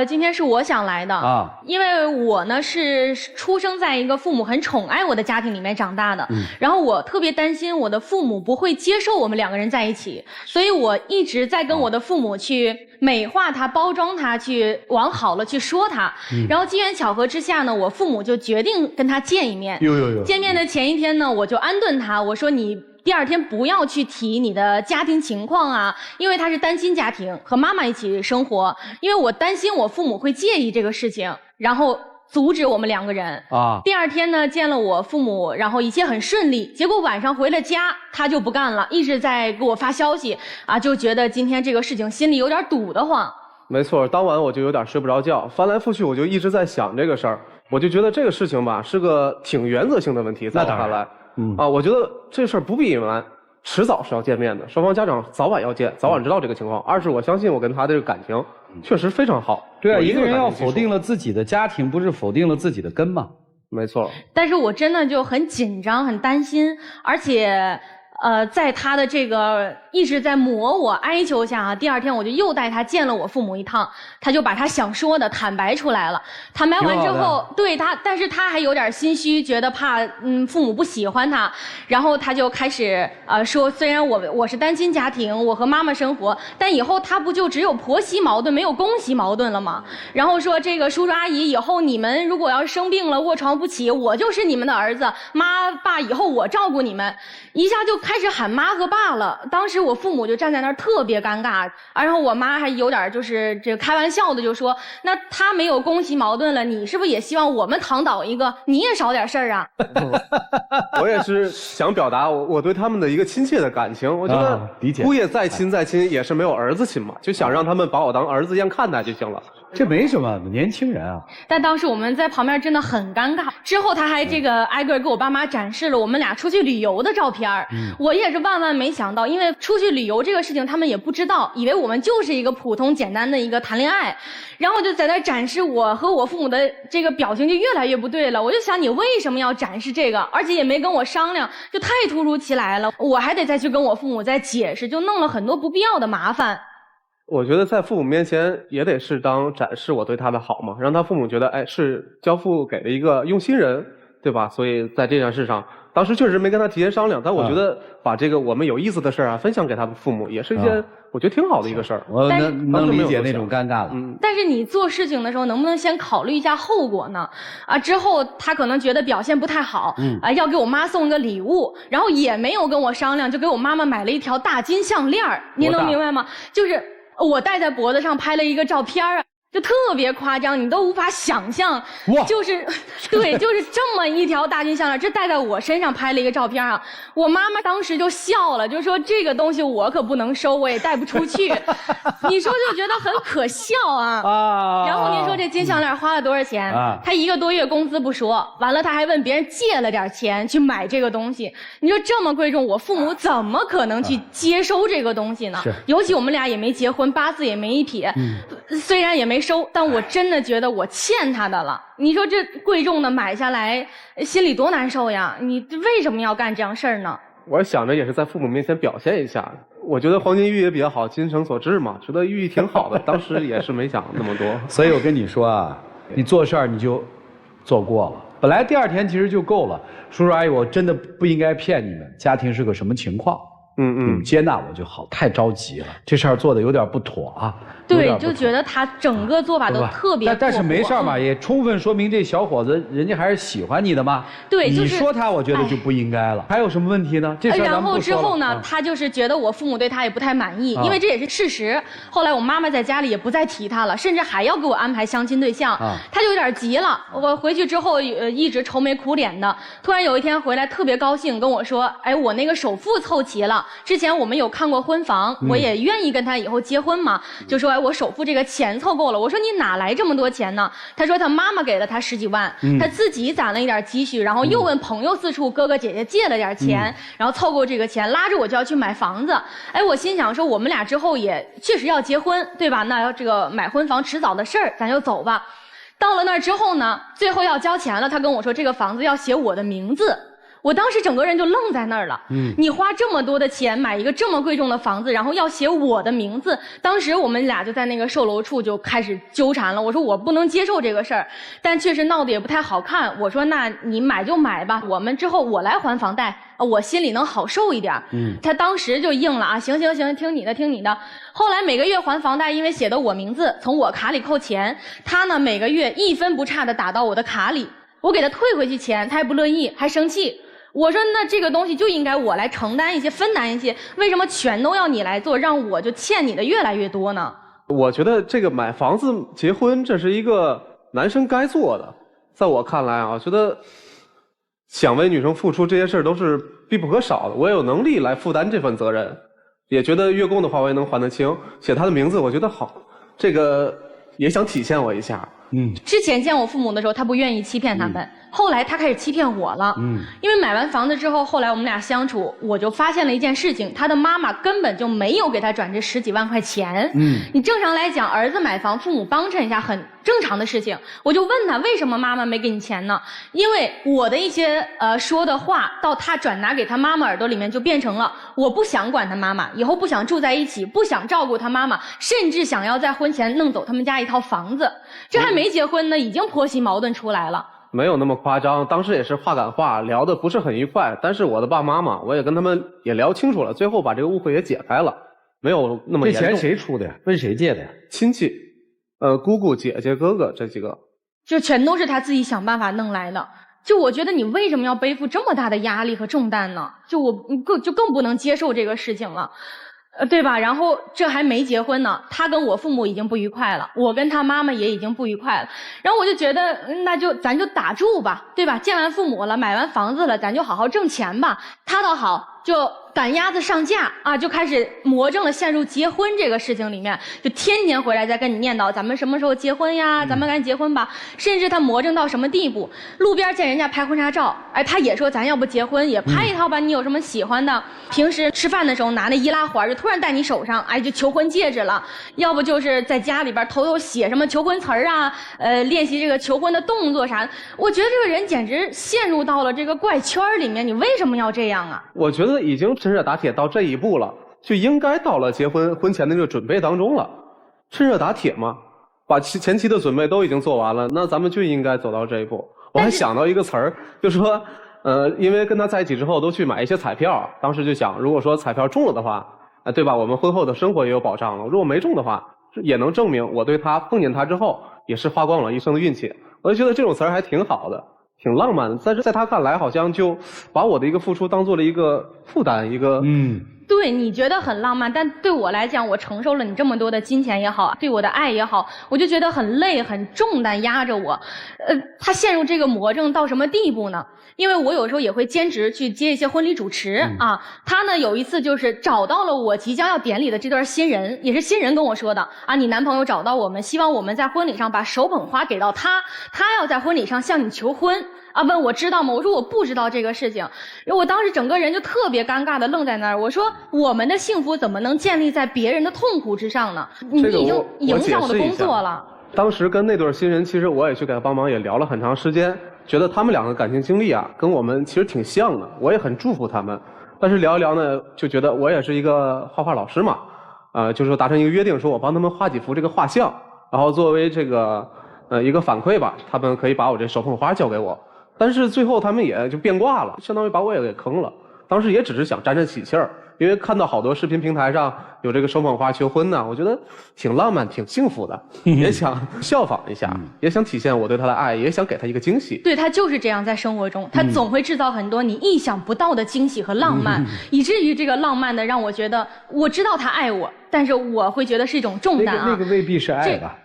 今天是我想来的啊，因为我呢是出生在一个父母很宠爱我的家庭里面长大的，然后我特别担心我的父母不会接受我们2个人在一起，所以我一直在跟我的父母去美化他、包装他，去往好了去说他。然后机缘巧合之下呢，我父母就决定跟他见一面。见面的前一天呢，我就安顿他，我说你第2天不要去提你的家庭情况啊，因为他是单亲家庭，和妈妈一起生活，因为我担心我父母会介意这个事情，然后阻止我们2个人啊。第2天呢，见了我父母，然后一切很顺利，结果晚上回了家，他就不干了，一直在给我发消息啊，就觉得今天这个事情心里有点堵得慌。没错，当晚我就有点睡不着觉，翻来覆去我就一直在想这个事儿，我就觉得这个事情吧是个挺原则性的问题，在我看来。我觉得这事儿不必隐瞒，迟早是要见面的，双方家长早晚要见，早晚知道这个情况。2是我相信我跟他的这个感情确实非常好。对啊，一个人要否定了自己的家庭，不是否定了自己的根吗？没错。但是我真的就很紧张，很担心，而且在他的这个一直在磨我哀求下啊，第2天我就又带他见了我父母一趟，他就把他想说的坦白出来了。坦白完之后，对他，但是他还有点心虚，觉得怕父母不喜欢他，然后他就开始说，虽然我是单亲家庭，我和妈妈生活，但以后他不就只有婆媳矛盾没有公媳矛盾了吗？然后说这个叔叔阿姨，以后你们如果要是生病了卧床不起，我就是你们的儿子，妈爸以后我照顾你们，一下就开始喊妈和爸了。当时我父母就站在那儿特别尴尬，然后我妈还有点就是这开玩笑的就说，那他没有公媳矛盾了，你是不是也希望我们躺倒一个，你也少点事儿啊？我也是想表达我对他们的一个亲切的感情，我觉得姑爷再亲也是没有儿子亲嘛，就想让他们把我当儿子一样看待就行了。这没什么，年轻人啊。但当时我们在旁边真的很尴尬。之后他还这个挨个给我爸妈展示了我们俩出去旅游的照片。我也是万万没想到，因为出去旅游这个事情他们也不知道，以为我们就是一个普通简单的一个谈恋爱。然后就在那展示我和我父母的这个表情就越来越不对了。我就想你为什么要展示这个，而且也没跟我商量，就太突如其来了。我还得再去跟我父母再解释，就弄了很多不必要的麻烦。我觉得在父母面前也得适当展示我对他的好嘛，让他父母觉得，哎，是教父给了一个用心人，对吧？所以在这件事上，当时确实没跟他提前商量，但我觉得把这个我们有意思的事儿啊分享给他的父母，也是一件我觉得挺好的一个事儿。我能理解那种尴尬了。但是你做事情的时候，能不能先考虑一下后果呢？之后他可能觉得表现不太好，要给我妈送个礼物，然后也没有跟我商量，就给我妈妈买了一条大金项链儿，您能明白吗？就是我戴在脖子上拍了一个照片啊。就特别夸张，你都无法想象，就是对，就是这么一条大金项链，这戴在我身上拍了一个照片啊。我妈妈当时就笑了，就说这个东西我可不能收，我也带不出去。你说就觉得很可笑啊。然后您说这金项链花了多少钱？他1个多月工资不说，完了他还问别人借了点钱去买这个东西。你说这么贵重，我父母怎么可能去接收这个东西呢？尤其我们俩也没结婚，8字也没一撇，虽然也没收，但我真的觉得我欠他的了。你说这贵重的买下来，心里多难受呀！你为什么要干这样事儿呢？我想着也是在父母面前表现一下，我觉得黄金寓意也比较好，精诚所至嘛，觉得寓意挺好的。当时也是没想那么多，所以我跟你说啊，你做事儿你就做过了，本来第2天其实就够了。叔叔阿姨，我真的不应该骗你们，家庭是个什么情况？你们接纳我就好，太着急了，这事儿做的有点不妥啊。对，就觉得他整个做法都特别但是没事嘛，也充分说明这小伙子人家还是喜欢你的嘛。对，你说他，我觉得就不应该了。还有什么问题呢？这事然后之后呢，他就是觉得我父母对他也不太满意，因为这也是事实。后来我妈妈在家里也不再提他了，甚至还要给我安排相亲对象，他就有点急了。我回去之后一直愁眉苦脸的，突然有一天回来特别高兴，跟我说：“哎，我那个首付凑齐了，之前我们有看过婚房，我也愿意跟他以后结婚嘛，就说哎，我首付这个钱凑够了。”我说你哪来这么多钱呢？他说他妈妈给了他10几万，他自己攒了一点积蓄，然后又问朋友四处哥哥姐姐借了点钱，然后凑够这个钱，拉着我就要去买房子。哎，我心想说我们俩之后也确实要结婚，对吧？那要这个买婚房迟早的事儿，咱就走吧。到了那儿之后呢，最后要交钱了，他跟我说这个房子要写我的名字。我当时整个人就愣在那儿了。你花这么多的钱买一个这么贵重的房子，然后要写我的名字，当时我们俩就在那个售楼处就开始纠缠了。我说我不能接受这个事儿，但确实闹得也不太好看。我说那你买就买吧，我们之后我来还房贷，我心里能好受一点。他当时就应了啊，行，听你的听你的。后来每个月还房贷，因为写的我名字，从我卡里扣钱，他呢每个月1分不差的打到我的卡里，我给他退回去钱，他还不乐意，还生气。我说那这个东西就应该我来承担一些，分担一些，为什么全都要你来做，让我就欠你的越来越多呢？我觉得这个买房子结婚，这是一个男生该做的。在我看来啊，我觉得想为女生付出这些事儿都是必不可少的，我也有能力来负担这份责任，也觉得月供的话我也能还得清，写他的名字我觉得好，这个也想体现我一下。之前见我父母的时候，他不愿意欺骗他们，后来他开始欺骗我了。因为买完房子之后，后来我们俩相处，我就发现了一件事情，他的妈妈根本就没有给他转这10几万块钱。你正常来讲，儿子买房，父母帮衬一下很正常的事情。我就问他为什么妈妈没给你钱呢？因为我的一些说的话到他转达给他妈妈耳朵里面，就变成了我不想管他妈妈，以后不想住在一起，不想照顾他妈妈，甚至想要在婚前弄走他们家一套房子。这还没结婚呢，已经婆媳矛盾出来了。没有那么夸张，当时也是话赶话，聊得不是很愉快，但是我的爸妈嘛，我也跟他们也聊清楚了，最后把这个误会也解开了，没有那么严重。这钱谁出的呀？问谁借的呀？亲戚，姑姑、姐姐、哥哥这几个，就全都是他自己想办法弄来的。就我觉得你为什么要背负这么大的压力和重担呢？就更不能接受这个事情了。对吧？然后这还没结婚呢，他跟我父母已经不愉快了，我跟他妈妈也已经不愉快了。然后我就觉得，那就咱就打住吧，对吧？见完父母了，买完房子了，咱就好好挣钱吧。他倒好，就赶鸭子上架啊，就开始魔怔了，陷入结婚这个事情里面，就天天回来再跟你念叨咱们什么时候结婚呀，咱们赶紧结婚吧。甚至他魔怔到什么地步，路边见人家拍婚纱照，哎，他也说咱要不结婚也拍一套吧，你有什么喜欢的？平时吃饭的时候拿那易拉环就突然戴你手上，哎，就求婚戒指了。要不就是在家里边偷偷写什么求婚词儿啊，练习这个求婚的动作啥的。我觉得这个人简直陷入到了这个怪圈里面，你为什么要这样啊？我觉得已经趁热打铁到这一步了，就应该到了结婚婚前的这个准备当中了。趁热打铁嘛，把前期的准备都已经做完了，那咱们就应该走到这一步。我还想到一个词儿，就说，因为跟他在一起之后都去买一些彩票，当时就想，如果说彩票中了的话，对吧？我们婚后的生活也有保障了。如果没中的话，也能证明我对他碰见他之后也是花光了一生的运气。我就觉得这种词儿还挺好的，挺浪漫的。但是在他看来，好像就把我的一个付出当做了一个负担，一个对，你觉得很浪漫，但对我来讲，我承受了你这么多的金钱也好，对我的爱也好，我就觉得很累，很重担压着我。他陷入这个魔怔到什么地步呢？因为我有时候也会兼职去接一些婚礼主持啊。他呢有一次就是找到了我即将要典礼的这对新人，也是新人跟我说的啊，你男朋友找到我们，希望我们在婚礼上把手捧花给到他，他要在婚礼上向你求婚。啊，问我知道吗？我说我不知道这个事情。我当时整个人就特别尴尬的愣在那儿。我说我们的幸福怎么能建立在别人的痛苦之上呢？你已经影响我的工作了。当时跟那对新人，其实我也去给他帮忙，也聊了很长时间，觉得他们两个感情经历啊，跟我们其实挺像的。我也很祝福他们。但是聊一聊呢，就觉得我也是一个画画老师嘛，就是说达成一个约定，说我帮他们画几幅这个画像，然后作为这个一个反馈吧，他们可以把我这手捧花交给我。但是最后他们也就变卦了，相当于把我也给坑了。当时也只是想沾沾喜气儿，因为看到好多视频平台上有这个手捧花求婚呢，我觉得挺浪漫、挺幸福的，也想效仿一下，也想体现我对他的爱，也想给他一个惊喜。对，他就是这样，在生活中，他总会制造很多你意想不到的惊喜和浪漫，以至于这个浪漫的让我觉得，我知道他爱我，但是我会觉得是一种重担啊。那个未必是爱吧。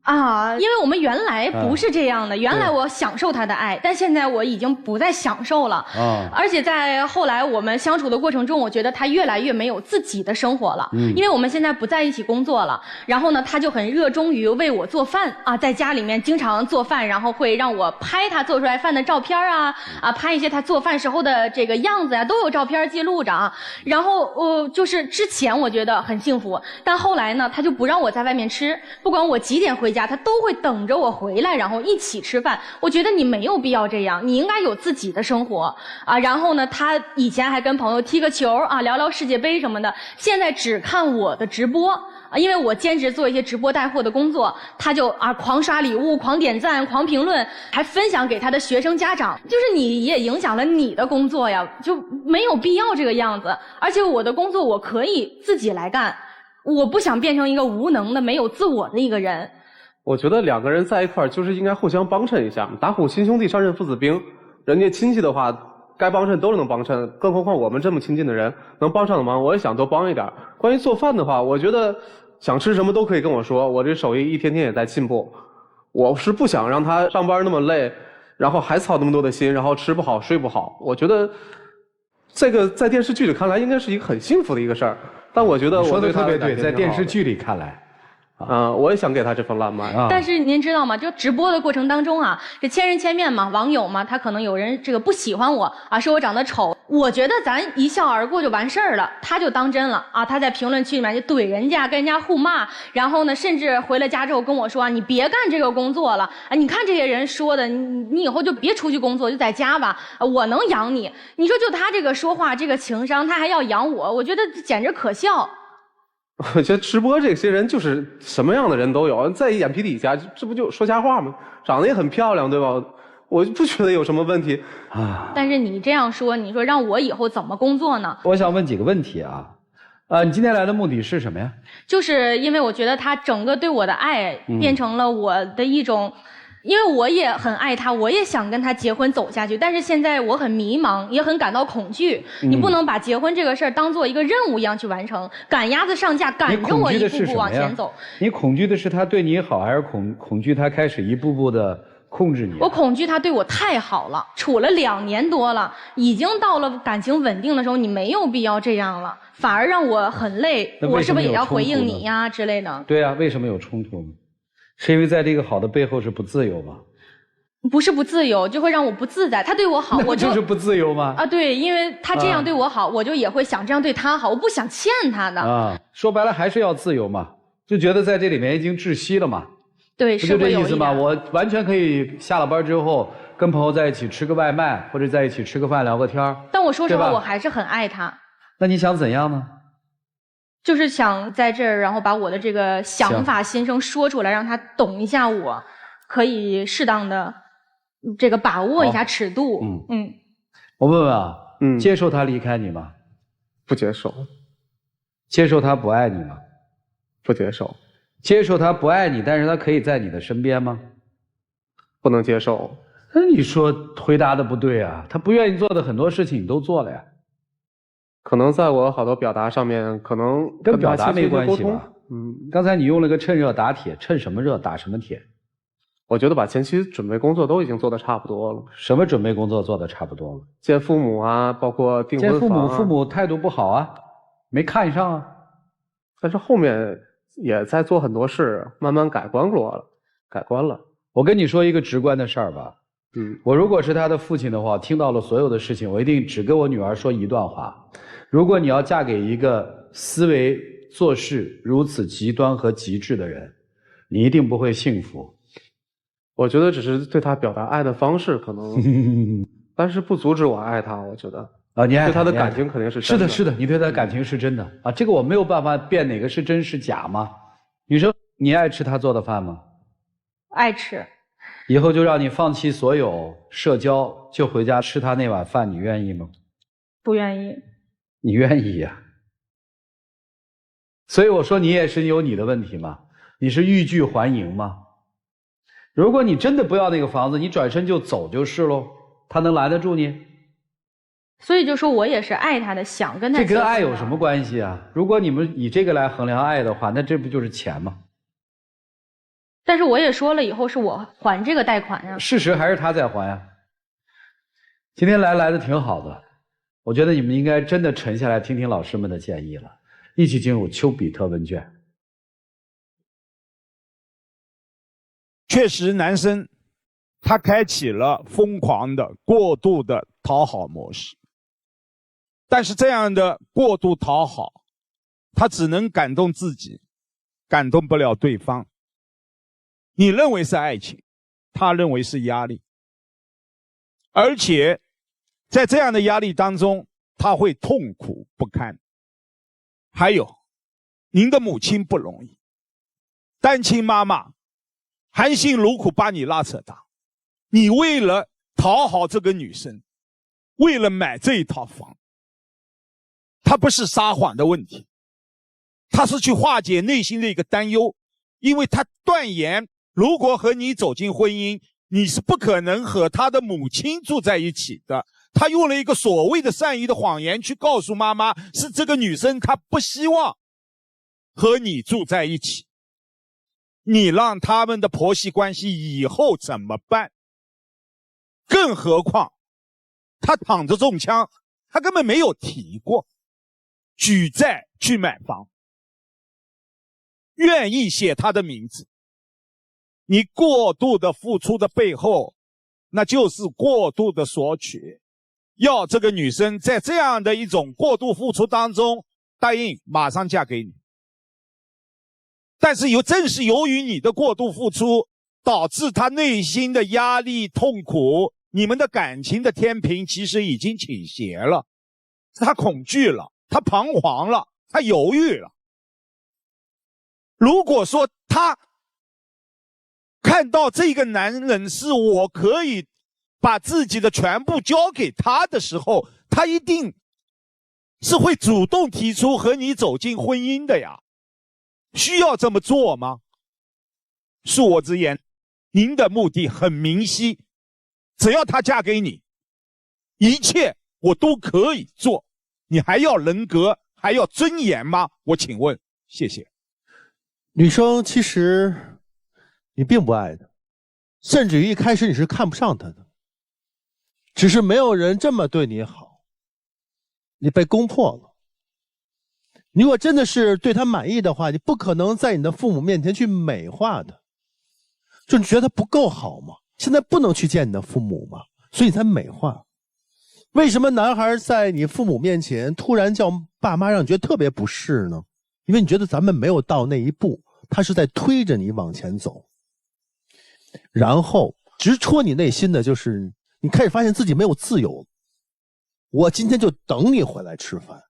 啊，因为我们原来不是这样的，原来我享受他的爱，但现在我已经不再享受了。而且在后来我们相处的过程中，我觉得他越来越没有自己的生活了。因为我们现在不在一起工作了，然后呢，他就很热衷于为我做饭啊，在家里面经常做饭，然后会让我拍他做出来饭的照片啊，拍一些他做饭时候的这个样子呀，都有照片记录着啊。然后就是之前我觉得很幸福，但后来呢，他就不让我在外面吃，不管我几点回家，他都会等着我回来，然后一起吃饭。我觉得你没有必要这样，你应该有自己的生活啊。然后呢，他以前还跟朋友踢个球啊，聊聊世界杯什么的，现在只看我的直播啊，因为我兼职做一些直播带货的工作，他就狂刷礼物、狂点赞、狂评论，还分享给他的学生家长。就是你也影响了你的工作呀，就没有必要这个样子。而且我的工作我可以自己来干，我不想变成一个无能的、没有自我的一个人。我觉得两个人在一块儿就是应该互相帮衬一下，打虎亲兄弟，上阵父子兵。人家亲戚的话，该帮衬都能帮衬，更何况我们这么亲近的人，能帮上的忙，我也想多帮一点。关于做饭的话，我觉得想吃什么都可以跟我说，我这手艺一天天也在进步。我是不想让他上班那么累，然后还操那么多的心，然后吃不好睡不好。我觉得这个在电视剧里看来应该是一个很幸福的一个事儿，但我觉得说的特别对，在电视剧里看来。我也想给他这份浪漫。但是您知道吗？就直播的过程当中啊，这千人千面嘛，网友嘛，他可能有人这个不喜欢我啊，说我长得丑。我觉得咱一笑而过就完事儿了，他就当真了啊！他在评论区里面就怼人家，跟人家互骂，然后呢，甚至回了家之后跟我说：“你别干这个工作了啊！你看这些人说的，你以后就别出去工作，就在家吧，我能养你。”你说就他这个说话，这个情商，他还要养我，我觉得简直可笑。我觉得直播这些人就是什么样的人都有，在眼皮底下，这不就说瞎话吗？长得也很漂亮，对吧？我不觉得有什么问题啊。但是你这样说，你说让我以后怎么工作呢？我想问几个问题啊。你今天来的目的是什么呀？就是因为我觉得他整个对我的爱变成了我的一种。因为我也很爱他，我也想跟他结婚走下去，但是现在我很迷茫，也很感到恐惧。你不能把结婚这个事儿当做一个任务一样去完成，赶鸭子上架，赶着我一步步往前走。你恐惧的是他对你好，还是恐惧他开始一步步的控制你？我恐惧他对我太好了，处了2年多了，已经到了感情稳定的时候，你没有必要这样了，反而让我很累。我是不是也要回应你呀之类的？对啊，为什么有冲突呢？是因为在这个好的背后是不自由吗？不是不自由，就会让我不自在。他对我好，我就是不自由吗？啊，对，因为他这样对我好，我就也会想这样对他好，我不想欠他的。啊，说白了还是要自由嘛，就觉得在这里面已经窒息了嘛。对，是这意思吗？我完全可以下了班之后跟朋友在一起吃个外卖，或者在一起吃个饭聊个天。但我说实话，我还是很爱他。那你想怎样呢？就是想在这儿，然后把我的这个想法、心声说出来，让他懂一下我，可以适当的这个把握一下尺度。我问问啊，接受他离开你吗？不接受。接受他不爱你吗？不接受。接受他不爱你，但是他可以在你的身边吗？不能接受。那你说回答的不对啊，他不愿意做的很多事情你都做了呀。可能在我好多表达上面，可能跟表达没关系吧？刚才你用了个趁热打铁，趁什么热打什么铁？我觉得把前期准备工作都已经做得差不多了。什么准备工作做得差不多了？见父母啊，包括订婚房啊。见父母态度不好啊，没看上啊。但是后面也在做很多事，慢慢改观了。我跟你说一个直观的事儿吧。我如果是他的父亲的话，听到了所有的事情，我一定只跟我女儿说一段话：如果你要嫁给一个思维做事如此极端和极致的人，你一定不会幸福。我觉得只是对他表达爱的方式可能，但是不阻止我爱他。我觉得你爱他，对他的感情肯定是真的。是的，你对他的感情是真的啊，这个我没有办法辨哪个是真是假吗？女生，你爱吃他做的饭吗？爱吃。以后就让你放弃所有社交，就回家吃他那碗饭，你愿意吗？不愿意。你愿意呀？所以我说你也是有你的问题嘛，你是欲拒还迎吗？如果你真的不要那个房子，你转身就走就是喽，他能拦得住你？所以就说我也是爱他的，想跟他结婚。这跟爱有什么关系啊？如果你们以这个来衡量爱的话，那这不就是钱吗？但是我也说了，以后是我还这个贷款呀。事实还是他在还呀。今天来的挺好的，我觉得你们应该真的沉下来听听老师们的建议了，一起进入丘比特问卷。确实，男生他开启了疯狂的、过度的讨好模式，但是这样的过度讨好，他只能感动自己，感动不了对方。你认为是爱情，他认为是压力，而且在这样的压力当中，他会痛苦不堪。还有，您的母亲不容易，单亲妈妈含辛茹苦把你拉扯大，你为了讨好这个女生，为了买这一套房，他不是撒谎的问题，他是去化解内心的一个担忧，因为他断言，如果和你走进婚姻，你是不可能和他的母亲住在一起的。他用了一个所谓的善意的谎言去告诉妈妈，是这个女生她不希望和你住在一起。你让他们的婆媳关系以后怎么办？更何况他躺着中枪，他根本没有提过举债去买房，愿意写他的名字。你过度的付出的背后，那就是过度的索取，要这个女生在这样的一种过度付出当中答应马上嫁给你。但是正是由于你的过度付出，导致她内心的压力痛苦，你们的感情的天平其实已经倾斜了，她恐惧了，她彷徨了，她犹豫了。如果说她看到这个男人是我可以把自己的全部交给他的时候，他一定是会主动提出和你走进婚姻的呀。需要这么做吗？恕我直言，您的目的很明晰，只要她嫁给你，一切我都可以做，你还要人格，还要尊严吗？我请问，谢谢。女生其实你并不爱他，甚至于一开始你是看不上他的，只是没有人这么对你好，你被攻破了。你如果真的是对他满意的话，你不可能在你的父母面前去美化他，就你觉得他不够好吗？现在不能去见你的父母吗？所以你才美化。为什么男孩在你父母面前突然叫爸妈，让你觉得特别不适呢？因为你觉得咱们没有到那一步，他是在推着你往前走。然后直戳你内心的就是你开始发现自己没有自由，我今天就等你回来吃饭，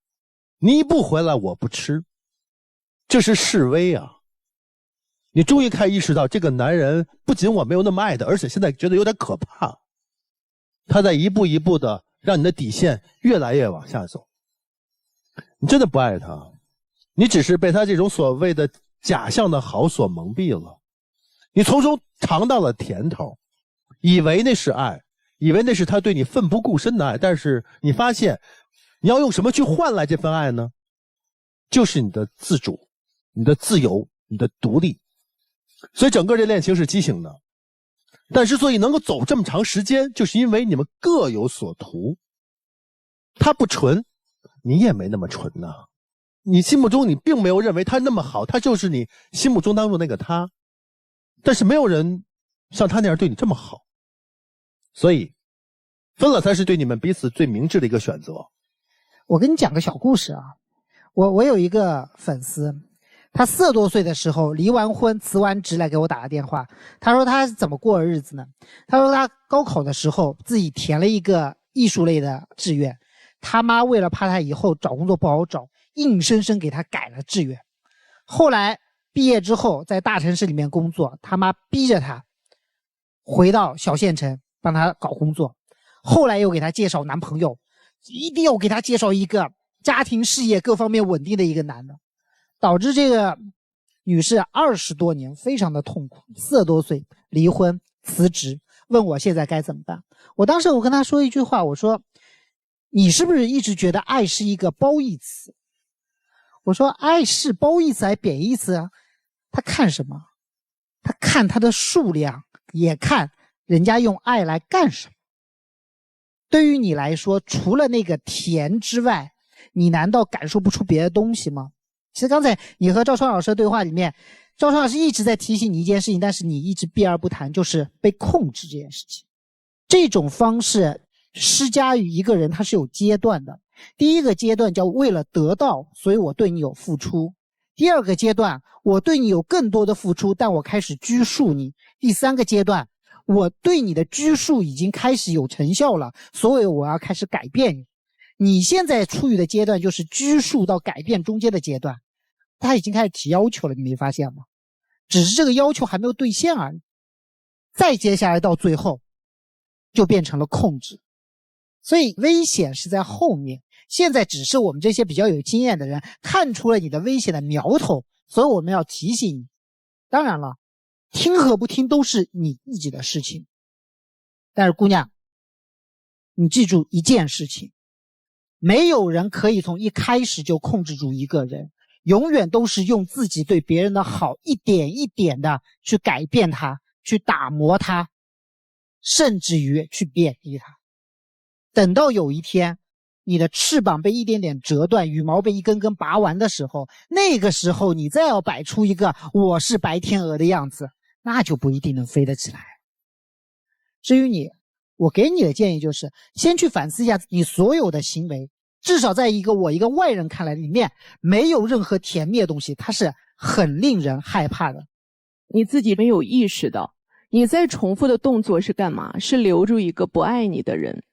你一不回来我不吃，这是示威啊！你终于开始意识到这个男人不仅我没有那么爱他，而且现在觉得有点可怕。他在一步一步的让你的底线越来越往下走。你真的不爱他，你只是被他这种所谓的假象的好所蒙蔽了，你从中尝到了甜头，以为那是爱，以为那是他对你奋不顾身的爱，但是你发现你要用什么去换来这份爱呢？就是你的自主，你的自由，你的独立。所以整个这恋情是畸形的，但之所以能够走这么长时间，就是因为你们各有所图。他不纯，你也没那么纯呢。你心目中你并没有认为他那么好，他就是你心目中当中那个他，但是没有人像他那样对你这么好，所以分了才是对你们彼此最明智的一个选择。我跟你讲个小故事啊，我有一个粉丝，他40多岁的时候离完婚辞完职来给我打个电话，他说他怎么过日子呢？他说他高考的时候自己填了一个艺术类的志愿，他妈为了怕他以后找工作不好找，硬生生给他改了志愿。后来毕业之后在大城市里面工作，他妈逼着他回到小县城帮他搞工作，后来又给他介绍男朋友，一定要给他介绍一个家庭事业各方面稳定的一个男的，导致这个女士20多年非常的痛苦，40多岁离婚辞职，问我现在该怎么办。我当时我跟他说一句话，我说你是不是一直觉得爱是一个褒义词？我说爱是褒义词还是贬义词啊？他看什么？他看它的数量，也看人家用爱来干什么。对于你来说，除了那个甜之外，你难道感受不出别的东西吗？其实刚才你和赵川老师的对话里面，赵川老师一直在提醒你一件事情，但是你一直避而不谈，就是被控制这件事情。这种方式施加于一个人，它是有阶段的。第一个阶段叫为了得到，所以我对你有付出。第二个阶段，我对你有更多的付出，但我开始拘束你。第三个阶段，我对你的拘束已经开始有成效了，所以我要开始改变你。你现在处于的阶段就是拘束到改变中间的阶段，他已经开始提要求了，你没发现吗？只是这个要求还没有兑现而已。再接下来到最后就变成了控制，所以危险是在后面。现在只是我们这些比较有经验的人看出了你的危险的苗头，所以我们要提醒你。当然了，听和不听都是你自己的事情，但是姑娘，你记住一件事情，没有人可以从一开始就控制住一个人，永远都是用自己对别人的好一点一点的去改变他，去打磨他，甚至于去贬低他。等到有一天你的翅膀被一点点折断，羽毛被一根根拔完的时候，那个时候你再要摆出一个我是白天鹅的样子，那就不一定能飞得起来。至于你，我给你的建议就是先去反思一下你所有的行为，至少在一个外人看来里面没有任何甜蜜的东西，它是很令人害怕的。你自己没有意识到你在重复的动作是干嘛？是留住一个不爱你的人。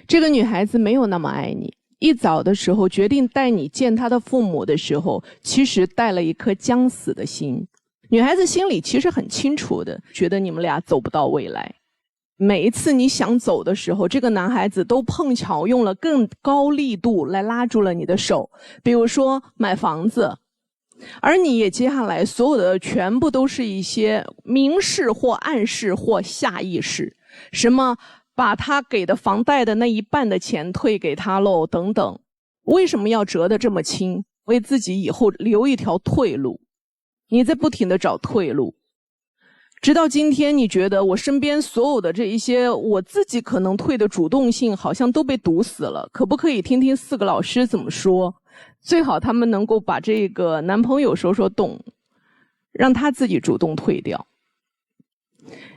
这个女孩子没有那么爱你，一早的时候决定带你见她的父母的时候，其实带了一颗将死的心。女孩子心里其实很清楚的，觉得你们俩走不到未来。每一次你想走的时候，这个男孩子都碰巧用了更高力度来拉住了你的手，比如说买房子，而你也接下来所有的全部都是一些明示或暗示或下意识，什么把他给的房贷的那一半的钱退给他喽，等等。为什么要折得这么轻？为自己以后留一条退路。你在不停地找退路，直到今天你觉得我身边所有的这一些我自己可能退的主动性好像都被堵死了。可不可以听听4个老师怎么说？最好他们能够把这个男朋友说说动，让他自己主动退掉。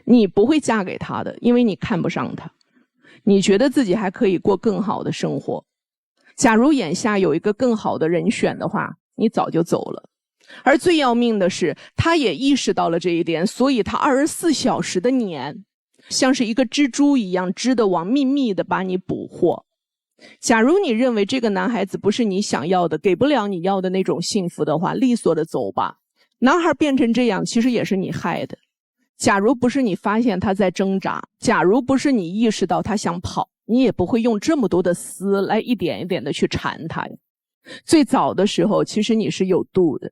你不会嫁给他的，因为你看不上他，你觉得自己还可以过更好的生活。假如眼下有一个更好的人选的话，你早就走了。而最要命的是，他也意识到了这一点，所以他24小时的撵，像是一个蜘蛛一样织的网，秘密的把你捕获。假如你认为这个男孩子不是你想要的，给不了你要的那种幸福的话，利索的走吧。男孩变成这样，其实也是你害的。假如不是你发现他在挣扎，假如不是你意识到他想跑，你也不会用这么多的丝来一点一点的去缠他呀。最早的时候，其实你是有度的。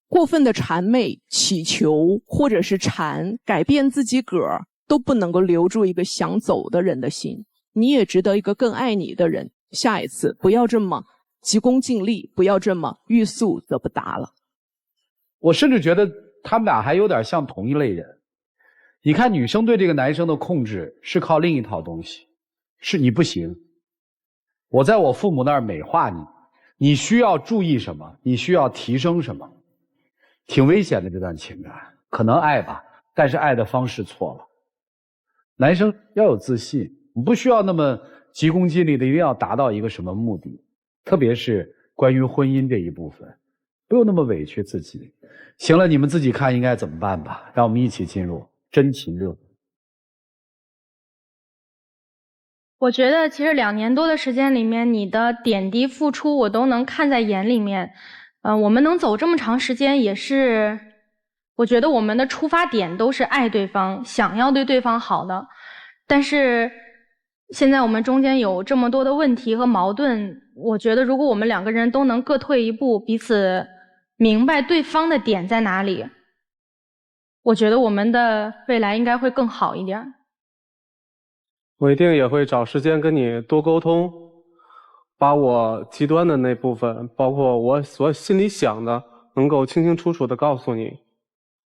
过分的谄媚、乞求或者是缠，改变自己个儿，都不能够留住一个想走的人的心。你也值得一个更爱你的人。下一次不要这么急功近利，不要这么欲速则不达了。我甚至觉得他们俩还有点像同一类人。你看，女生对这个男生的控制是靠另一套东西，是你不行，我在我父母那儿美化你，你需要注意什么，你需要提升什么。挺危险的这段情感，可能爱吧，但是爱的方式错了。男生要有自信，你不需要那么急功近利的一定要达到一个什么目的，特别是关于婚姻这一部分，不用那么委屈自己。行了，你们自己看应该怎么办吧，让我们一起进入真情热。我觉得其实2年多的时间里面，你的点滴付出我都能看在眼里面。我们能走这么长时间，也是我觉得我们的出发点都是爱对方，想要对对方好的。但是现在我们中间有这么多的问题和矛盾，我觉得如果我们2个人都能各退一步，彼此明白对方的点在哪里，我觉得我们的未来应该会更好一点。我一定也会找时间跟你多沟通，把我极端的那部分，包括我所心里想的，能够清清楚楚的告诉你，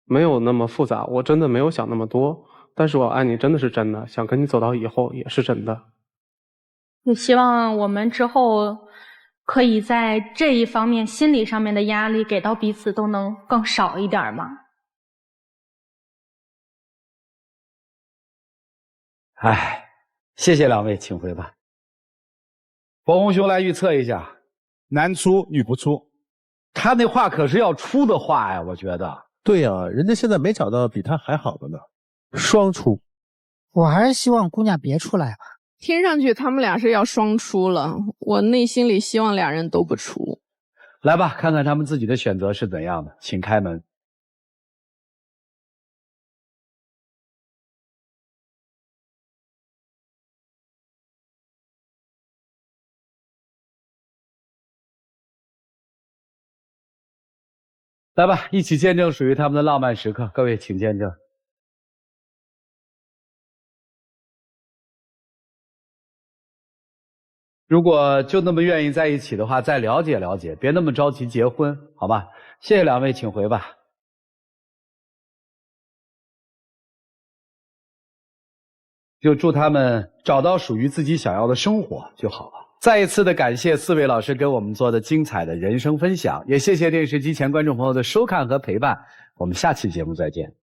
没有那么复杂，我真的没有想那么多，但是我爱你真的是真的，想跟你走到以后也是真的。也希望我们之后可以在这一方面心理上面的压力给到彼此都能更少一点嘛。唉，谢谢2位，请回吧。伯洪兄来预测一下，男出女不出。他那话可是要出的话呀，我觉得。对呀，人家现在没找到比他还好的呢，双出。我还是希望姑娘别出来吧。听上去他们俩是要双出了，我内心里希望2人都不出。来吧，看看他们自己的选择是怎样的，请开门。来吧，一起见证属于他们的浪漫时刻。各位请见证。如果就那么愿意在一起的话，再了解了解，别那么着急结婚，好吧？谢谢2位，请回吧。就祝他们找到属于自己想要的生活就好了。再一次的感谢4位老师给我们做的精彩的人生分享，也谢谢电视机前观众朋友的收看和陪伴。我们下期节目再见。